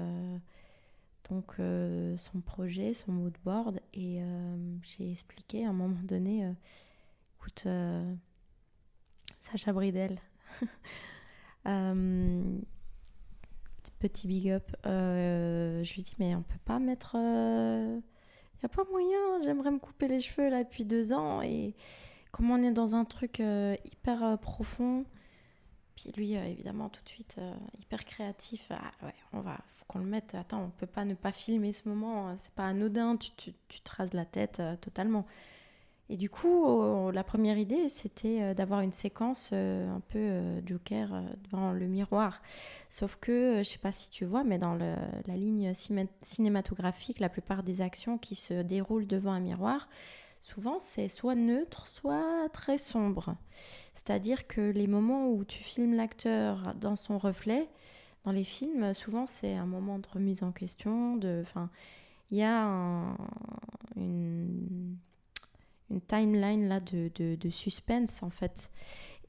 son projet, son mood board, et j'ai expliqué à un moment donné, écoute, Sacha Bridel, petit big up, je lui dis mais on peut pas mettre, y a pas moyen, j'aimerais me couper les cheveux là depuis 2 ans, et comme on est dans un truc hyper profond. Puis lui, évidemment, tout de suite, hyper créatif. Ah ouais, faut qu'on le mette. Attends, on peut pas ne pas filmer ce moment. C'est pas anodin, tu te rases la tête totalement. Et du coup, la première idée, c'était d'avoir une séquence un peu Joker devant le miroir. Sauf que, je sais pas si tu vois, mais dans la ligne cinématographique, la plupart des actions qui se déroulent devant un miroir, souvent, c'est soit neutre, soit très sombre. C'est-à-dire que les moments où tu filmes l'acteur dans son reflet, dans les films, souvent, c'est un moment de remise en question. Il y a une timeline là, de suspense, en fait.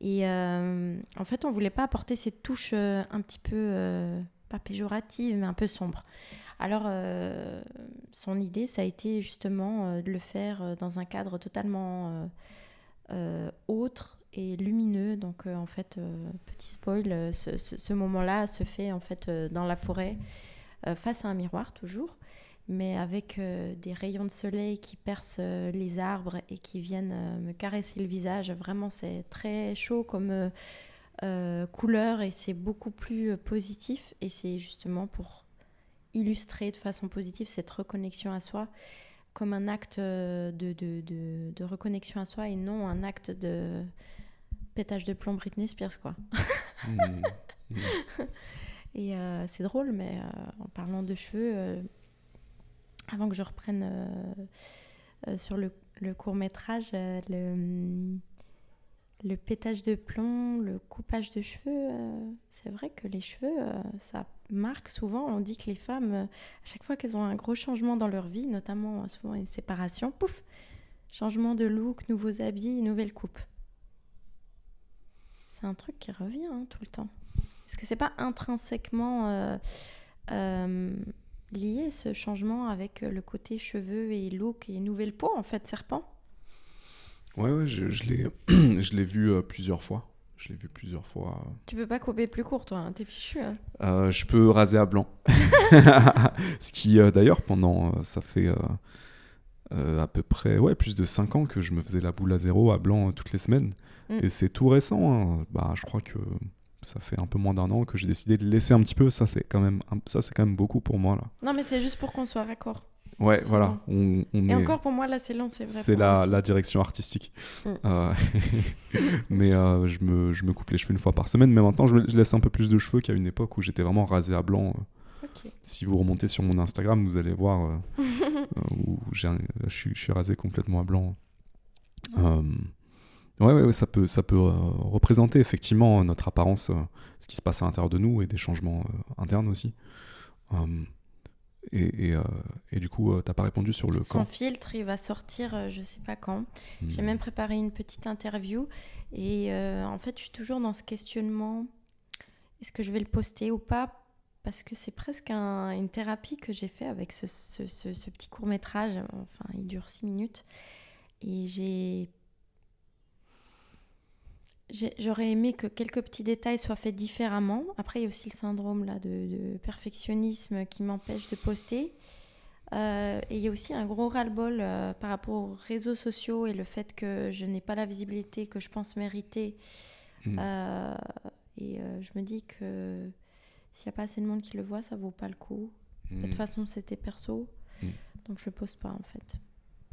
Et en fait, on ne voulait pas apporter ces touches un petit peu, pas péjoratives, mais un peu sombres. Alors, son idée, ça a été justement de le faire dans un cadre totalement autre et lumineux. Donc, en fait, petit spoil, ce moment-là se fait en fait dans la forêt, face à un miroir toujours, mais avec des rayons de soleil qui percent les arbres et qui viennent me caresser le visage. Vraiment, c'est très chaud comme couleur, et c'est beaucoup plus positif. Et c'est justement pour illustrer de façon positive cette reconnexion à soi, comme un acte de reconnexion à soi, et non un acte de pétage de plomb Britney Spears, quoi. Et c'est drôle, mais en parlant de cheveux, avant que je reprenne sur le court-métrage, le pétage de plomb, le coupage de cheveux, c'est vrai que les cheveux, ça marque souvent. On dit que les femmes, à chaque fois qu'elles ont un gros changement dans leur vie, notamment souvent une séparation, pouf, changement de look, nouveaux habits, nouvelle coupe. C'est un truc qui revient tout le temps. Est-ce que c'est pas intrinsèquement lié, ce changement, avec le côté cheveux et look et nouvelle peau, en fait, serpent? Ouais, je l'ai vu plusieurs fois. Je l'ai vu plusieurs fois. Tu peux pas couper plus court, toi, hein, t'es fichu. Hein. Je peux raser à blanc. Ce qui, d'ailleurs, ça fait à peu près plus de 5 ans que je me faisais la boule à zéro à blanc toutes les semaines. Et c'est tout récent. Hein. Je crois que ça fait un peu moins d'1 an que j'ai décidé de laisser un petit peu. Ça, c'est quand même beaucoup pour moi. Là. Non, mais c'est juste pour qu'on soit raccord. Ouais, c'est voilà. Et encore pour moi, là, c'est long, c'est vrai. C'est la direction artistique. Mais je me coupe les cheveux une fois par semaine. Mais maintenant, je laisse un peu plus de cheveux qu'à une époque où j'étais vraiment rasé à blanc. Okay. Si vous remontez sur mon Instagram, vous allez voir où je suis rasé complètement à blanc. Ouais, ça peut représenter effectivement notre apparence, ce qui se passe à l'intérieur de nous et des changements internes aussi. Et du coup, t'as pas répondu sur le Son quand. filtre, il va sortir, je sais pas quand. J'ai même préparé une petite interview. Et en fait, je suis toujours dans ce questionnement. Est-ce que je vais le poster ou pas ? Parce que c'est presque une thérapie que j'ai fait avec ce petit court-métrage. Enfin, il dure 6 minutes. Et j'aurais aimé que quelques petits détails soient faits différemment. Après, il y a aussi le syndrome là, de perfectionnisme qui m'empêche de poster. Et il y a aussi un gros ras-le-bol par rapport aux réseaux sociaux et le fait que je n'ai pas la visibilité que je pense mériter. Je me dis que s'il n'y a pas assez de monde qui le voit, ça ne vaut pas le coup. De toute façon, c'était perso. Donc, je ne poste pas, en fait.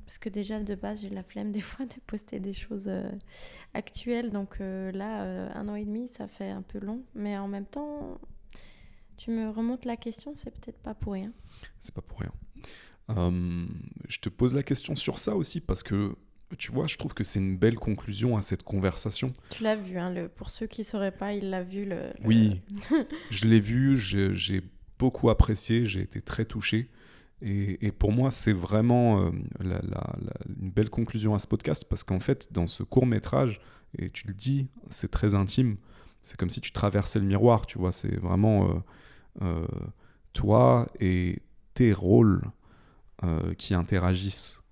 Parce que déjà, de base, j'ai la flemme des fois de poster des choses actuelles. Donc là, 1 an et demi, ça fait un peu long. Mais en même temps, tu me remontes la question, c'est peut-être pas pour rien. C'est pas pour rien. Je te pose la question sur ça aussi parce que, tu vois, je trouve que c'est une belle conclusion à cette conversation. Tu l'as vu, hein, pour ceux qui ne sauraient pas, il l'a vu. Oui, je l'ai vu, j'ai beaucoup apprécié, j'ai été très touché. Et pour moi, c'est vraiment une belle conclusion à ce podcast parce qu'en fait, dans ce court-métrage, et tu le dis, c'est très intime, c'est comme si tu traversais le miroir, tu vois, c'est vraiment toi et tes rôles qui interagissent.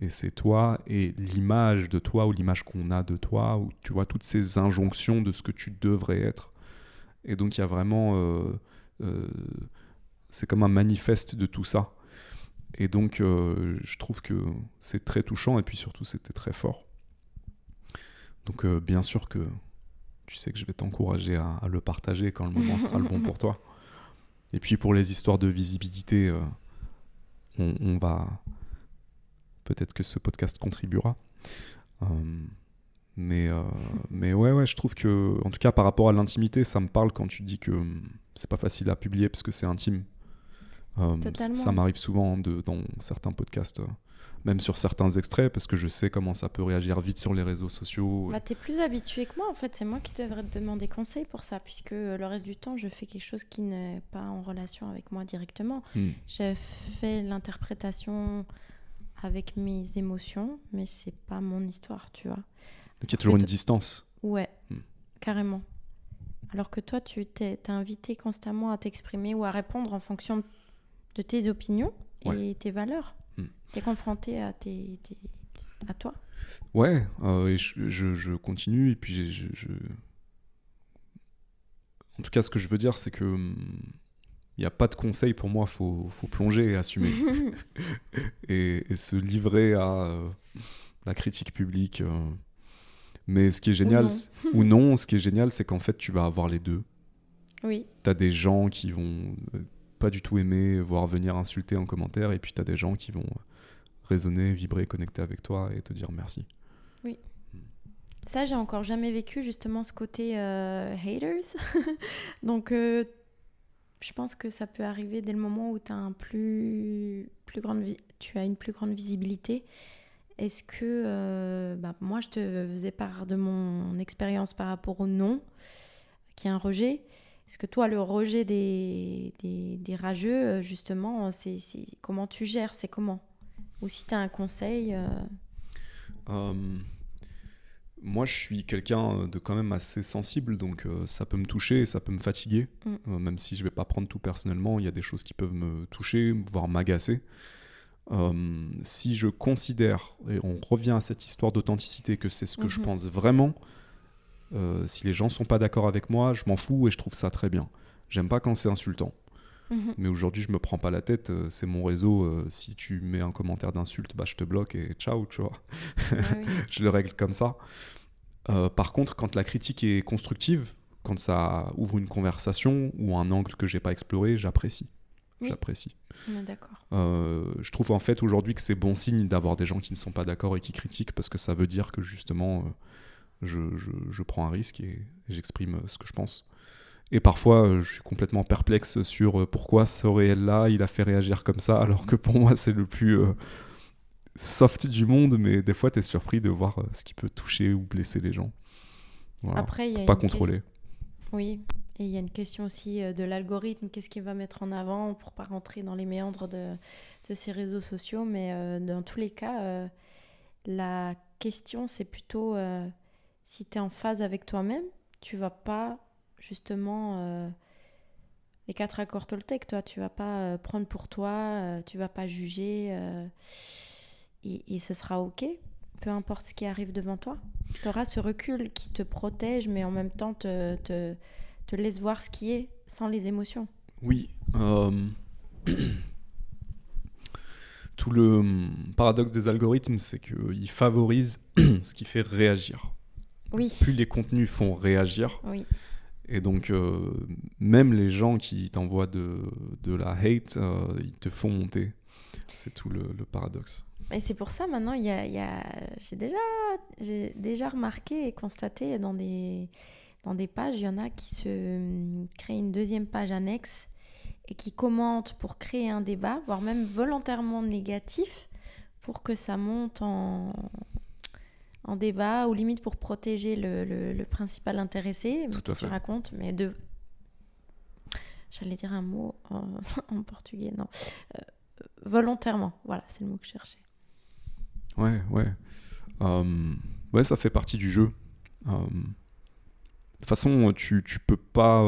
Et c'est toi et l'image de toi ou l'image qu'on a de toi, ou tu vois, toutes ces injonctions de ce que tu devrais être. Et donc, il y a vraiment... c'est comme un manifeste de tout ça. Et donc, je trouve que c'est très touchant et puis surtout, c'était très fort. Donc, bien sûr que tu sais que je vais t'encourager à le partager quand le moment sera le bon pour toi. Et puis, pour les histoires de visibilité, on va... Peut-être que ce podcast contribuera. Mais ouais, je trouve que, en tout cas, par rapport à l'intimité, ça me parle quand tu dis que c'est pas facile à publier parce que c'est intime. Ça m'arrive souvent dans certains podcasts, même sur certains extraits, parce que je sais comment ça peut réagir vite sur les réseaux sociaux. T'es plus habitué que moi, en fait. C'est moi qui devrais te demander conseil pour ça, puisque le reste du temps, je fais quelque chose qui n'est pas en relation avec moi directement. J'ai fait l'interprétation avec mes émotions, mais c'est pas mon histoire, tu vois. Donc il y a toujours une distance. Ouais, carrément. Alors que toi, tu t'es invité constamment à t'exprimer ou à répondre en fonction de tes opinions et tes valeurs. T'es confronté à toi. Ouais, et je continue, et puis en tout cas, ce que je veux dire, c'est que il n'y a pas de conseil pour moi, faut plonger et assumer. et se livrer à la critique publique. Mais ce qui est génial, ou non, ce qui est génial, c'est qu'en fait, tu vas avoir les deux. Oui. T'as des gens qui vont pas du tout aimer, voire venir insulter en commentaire, et puis t'as des gens qui vont résonner, vibrer, connecter avec toi et te dire merci. Oui. Ça, j'ai encore jamais vécu justement ce côté haters. Donc, je pense que ça peut arriver dès le moment où tu as une plus grande visibilité. Est-ce que moi, je te faisais part de mon expérience par rapport au non, qui est un rejet. Est-ce que toi, le rejet des rageux, justement, c'est comment tu gères ? C'est comment ? Ou si tu as un conseil Moi, je suis quelqu'un de quand même assez sensible, donc ça peut me toucher et ça peut me fatiguer. Même si je ne vais pas prendre tout personnellement, il y a des choses qui peuvent me toucher, voire m'agacer. Si je considère, et on revient à cette histoire d'authenticité, que c'est ce que je pense vraiment, si les gens sont pas d'accord avec moi, je m'en fous et je trouve ça très bien. J'aime pas quand c'est insultant. Mais aujourd'hui, je me prends pas la tête, c'est mon réseau. Si tu mets un commentaire d'insulte, bah, je te bloque et ciao, tu vois. Oui. Je le règle comme ça. Par contre, quand la critique est constructive, quand ça ouvre une conversation ou un angle que j'ai pas exploré, j'apprécie. Oui. J'apprécie. On est d'accord. Je trouve en fait aujourd'hui que c'est bon signe d'avoir des gens qui ne sont pas d'accord et qui critiquent, parce que ça veut dire que justement je prends un risque et j'exprime ce que je pense. Et parfois, je suis complètement perplexe sur pourquoi ce réel-là, il a fait réagir comme ça, alors que pour moi, c'est le plus soft du monde, mais des fois, tu es surpris de voir ce qui peut toucher ou blesser les gens. Voilà. Après, il y a pas contrôler. Oui, et il y a une question aussi de l'algorithme, qu'est-ce qu'il va mettre en avant pour pas rentrer dans les méandres de ces réseaux sociaux, mais dans tous les cas, la question, c'est plutôt si tu es en phase avec toi-même, tu vas pas justement les 4 accords Toltec, toi tu vas pas prendre pour toi, tu vas pas juger et ce sera ok, peu importe ce qui arrive devant toi. Tu auras ce recul qui te protège, mais en même temps te laisse voir ce qui est sans les émotions. Oui. Tout le paradoxe des algorithmes, c'est qu'ils favorisent ce qui fait réagir. Oui. Plus les contenus font réagir, oui. Et donc, même les gens qui t'envoient de la hate, ils te font monter. C'est tout le paradoxe. Et c'est pour ça, maintenant, j'ai déjà remarqué et constaté dans des pages, il y en a qui se créent une deuxième page annexe et qui commentent pour créer un débat, voire même volontairement négatif, pour que ça monte en débat, ou limite pour protéger le principal intéressé. Tout à fait. Tu racontes, mais j'allais dire un mot en portugais, non. Volontairement, voilà, c'est le mot que je cherchais. Ouais. Ouais, ça fait partie du jeu. De toute façon, tu peux pas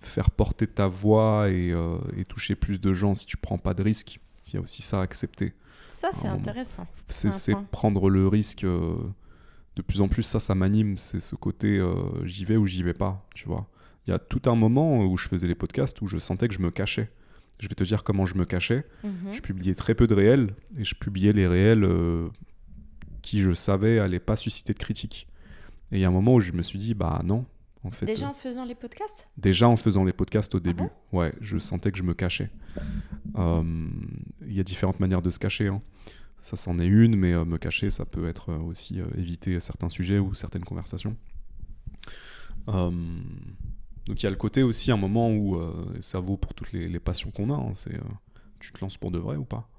faire porter ta voix et toucher plus de gens si tu prends pas de risques. Il y a aussi ça à accepter. Ça, c'est intéressant. C'est prendre le risque. De plus en plus, ça m'anime. C'est ce côté j'y vais ou j'y vais pas, tu vois. Il y a tout un moment où je faisais les podcasts où je sentais que je me cachais. Je vais te dire comment je me cachais. Je publiais très peu de réels et je publiais les réels qui, je savais, allaient pas susciter de critiques. Et il y a un moment où je me suis dit, bah non, en fait. Déjà en faisant les podcasts ? Déjà en faisant les podcasts au début. Ah bon ? Ouais, je sentais que je me cachais. Il y a différentes manières de se cacher. Hein. Ça, c'en est une, mais me cacher, ça peut être aussi éviter certains sujets ou certaines conversations. Donc il y a le côté aussi, un moment où ça vaut pour toutes les passions qu'on a. Hein, c'est tu te lances pour de vrai ou pas ?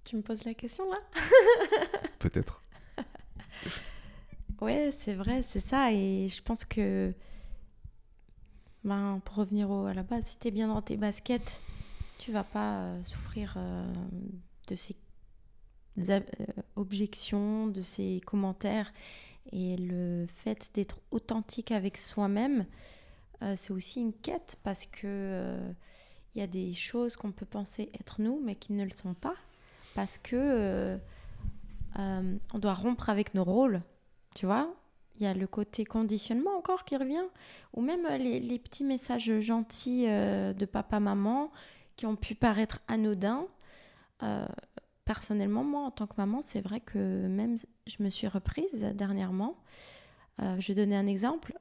Tu me poses la question là ? Peut-être. Ouais, c'est vrai, c'est ça. Et je pense que, pour revenir à la base, si t'es bien dans tes baskets, tu vas pas souffrir de ces objections, de ces commentaires. Et le fait d'être authentique avec soi-même, c'est aussi une quête, parce que y a des choses qu'on peut penser être nous, mais qui ne le sont pas, parce que on doit rompre avec nos rôles, tu vois. Il y a le côté conditionnement encore qui revient, ou même les petits messages gentils de papa-maman qui ont pu paraître anodins. Personnellement, moi, en tant que maman, c'est vrai que même je me suis reprise dernièrement. Je vais donner un exemple.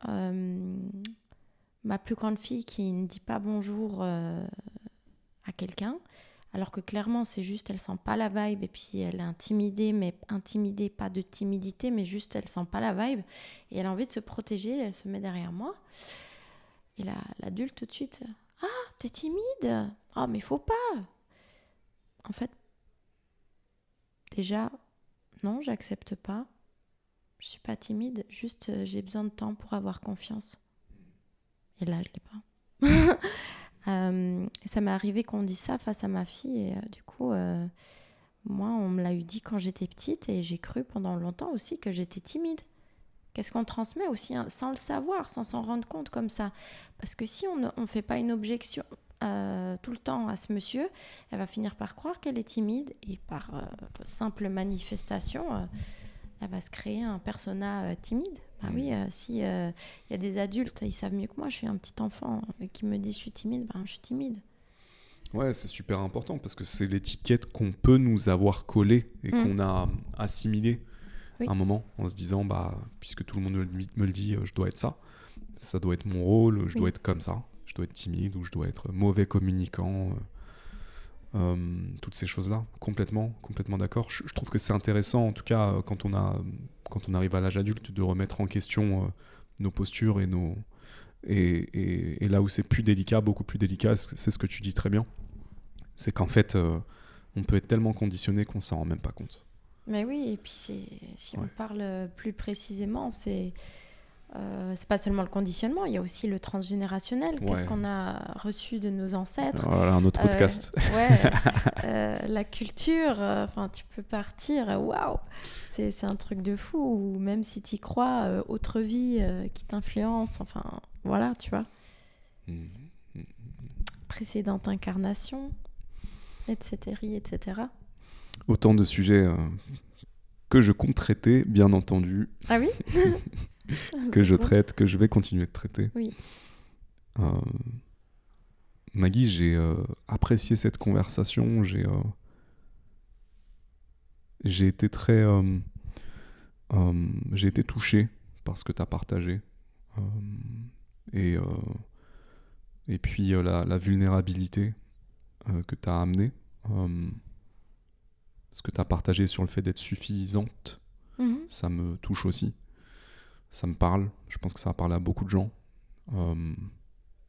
Ma plus grande fille qui ne dit pas bonjour à quelqu'un, alors que clairement, c'est juste, elle sent pas la vibe, et puis elle est intimidée, mais intimidée, pas de timidité, mais juste, elle sent pas la vibe, et elle a envie de se protéger, elle se met derrière moi. Et l'adulte, tout de suite, « Ah, t'es timide ? Ah, mais faut pas !» En fait, déjà, non, j'accepte pas. Je suis pas timide, juste j'ai besoin de temps pour avoir confiance. Et là, je l'ai pas. Ça m'est arrivé qu'on dise ça face à ma fille, et du coup, moi, on me l'a eu dit quand j'étais petite, et j'ai cru pendant longtemps aussi que j'étais timide. Qu'est-ce qu'on transmet aussi, hein, sans le savoir, sans s'en rendre compte comme ça ? Parce que si on ne fait pas une objection, tout le temps à ce monsieur, elle va finir par croire qu'elle est timide et par simple manifestation, elle va se créer un persona timide. Bah oui, si y a des adultes, ils savent mieux que moi, je suis un petit enfant qui me dit je suis timide, je suis timide. Ouais, c'est super important parce que c'est l'étiquette qu'on peut nous avoir collée et qu'on a assimilée à un moment en se disant, puisque tout le monde me le dit, je dois être ça. Ça doit être mon rôle, je dois être comme ça. Je dois être timide ou je dois être mauvais communicant. Toutes ces choses-là, complètement d'accord. Je trouve que c'est intéressant, en tout cas, quand on arrive à l'âge adulte, de remettre en question nos postures et là où c'est plus délicat, beaucoup plus délicat, c'est ce que tu dis très bien. C'est qu'en fait, on peut être tellement conditionné qu'on s'en rend même pas compte. Mais oui, et puis si on parle plus précisément, c'est pas seulement le conditionnement, il y a aussi le transgénérationnel. Qu'est-ce qu'on a reçu de nos ancêtres? Voilà, un autre podcast. La culture, tu peux partir, waouh, c'est un truc de fou. Ou même si tu y crois, autre vie qui t'influence, voilà, tu vois. Précédente incarnation, etc. Autant de sujets que je compte traiter, bien entendu. Ah oui. Que je traite, que je vais continuer de traiter. Oui. Maggie, j'ai apprécié cette conversation. J'ai été très... j'ai été touché par ce que tu as partagé. Et puis la vulnérabilité que tu as amenée. Ce que tu as partagé sur le fait d'être suffisante, ça me touche aussi. Ça me parle, je pense que ça va parler à beaucoup de gens.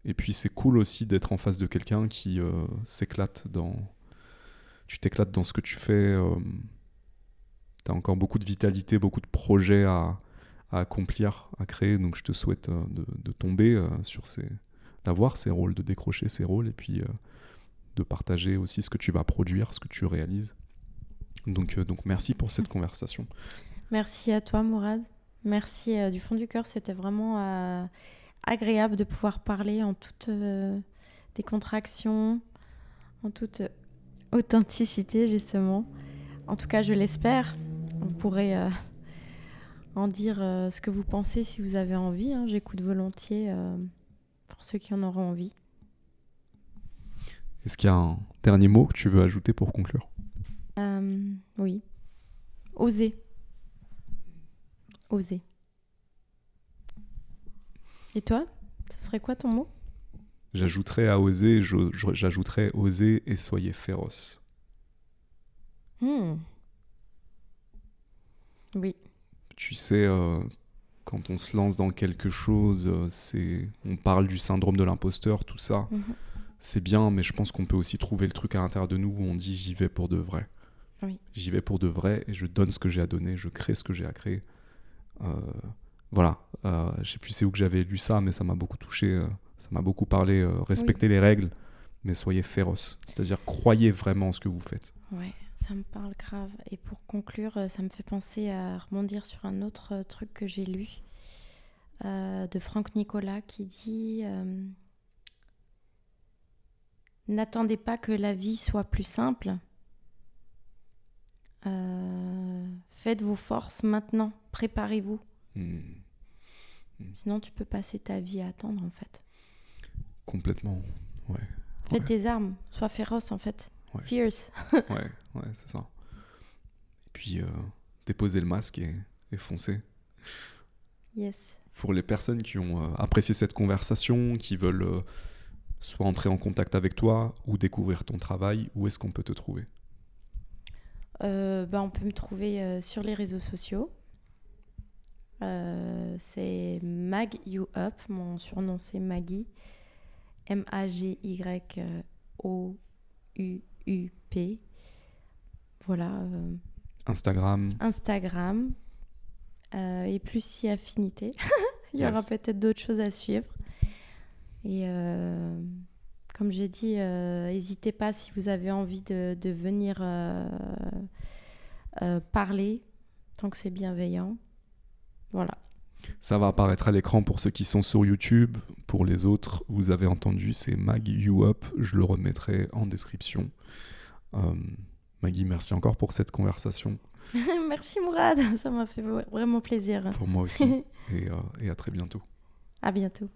Et puis c'est cool aussi d'être en face de quelqu'un qui s'éclate dans... Tu t'éclates dans ce que tu fais. Tu as encore beaucoup de vitalité, beaucoup de projets à accomplir, à créer. Donc je te souhaite de tomber d'avoir ces rôles, de décrocher ces rôles et puis de partager aussi ce que tu vas produire, ce que tu réalises. Donc merci pour cette conversation. Merci à toi, Mourad. Merci du fond du cœur, c'était vraiment agréable de pouvoir parler en toute décontraction, en toute authenticité justement. En tout cas, je l'espère. Vous pourrez en dire ce que vous pensez si vous avez envie. J'écoute volontiers pour ceux qui en auront envie. Est-ce qu'il y a un dernier mot que tu veux ajouter pour conclure ? Oui. Oser. Oser. Et toi, ce serait quoi ton mot ? J'ajouterais à oser, j'ajouterais oser et soyez féroce. Oui. Tu sais, quand on se lance dans quelque chose, on parle du syndrome de l'imposteur, tout ça. C'est bien, mais je pense qu'on peut aussi trouver le truc à l'intérieur de nous où on dit j'y vais pour de vrai. Oui. J'y vais pour de vrai et je donne ce que j'ai à donner, je crée ce que j'ai à créer. Voilà, je sais plus c'est où que j'avais lu ça, mais ça m'a beaucoup touché, ça m'a beaucoup parlé. Respectez les règles, mais soyez féroces. C'est-à-dire, croyez vraiment en ce que vous faites. Ouais, ça me parle grave. Et pour conclure, ça me fait penser à rebondir sur un autre truc que j'ai lu de Franck Nicolas qui dit n'attendez pas que la vie soit plus simple. Faites vos forces maintenant, préparez-vous. Sinon tu peux passer ta vie à attendre en fait. Complètement, ouais. Fais tes armes, sois féroce en fait. Ouais. Fierce. ouais, c'est ça. Et puis déposez le masque et foncez. Yes. Pour les personnes qui ont apprécié cette conversation, qui veulent soit entrer en contact avec toi ou découvrir ton travail, où est-ce qu'on peut te trouver ? On peut me trouver sur les réseaux sociaux. C'est Mag You Up. Mon surnom c'est Maggie. MAGYOUUP. Voilà. Instagram. Et plus si affinité. Il y aura peut-être d'autres choses à suivre. Et comme j'ai dit, n'hésitez pas si vous avez envie de venir parler, tant que c'est bienveillant. Voilà. Ça va apparaître à l'écran pour ceux qui sont sur YouTube. Pour les autres, vous avez entendu, c'est Mag You Up. Je le remettrai en description. Maggie, merci encore pour cette conversation. Merci Mourad, ça m'a fait vraiment plaisir. Pour moi aussi. Et à très bientôt. À bientôt.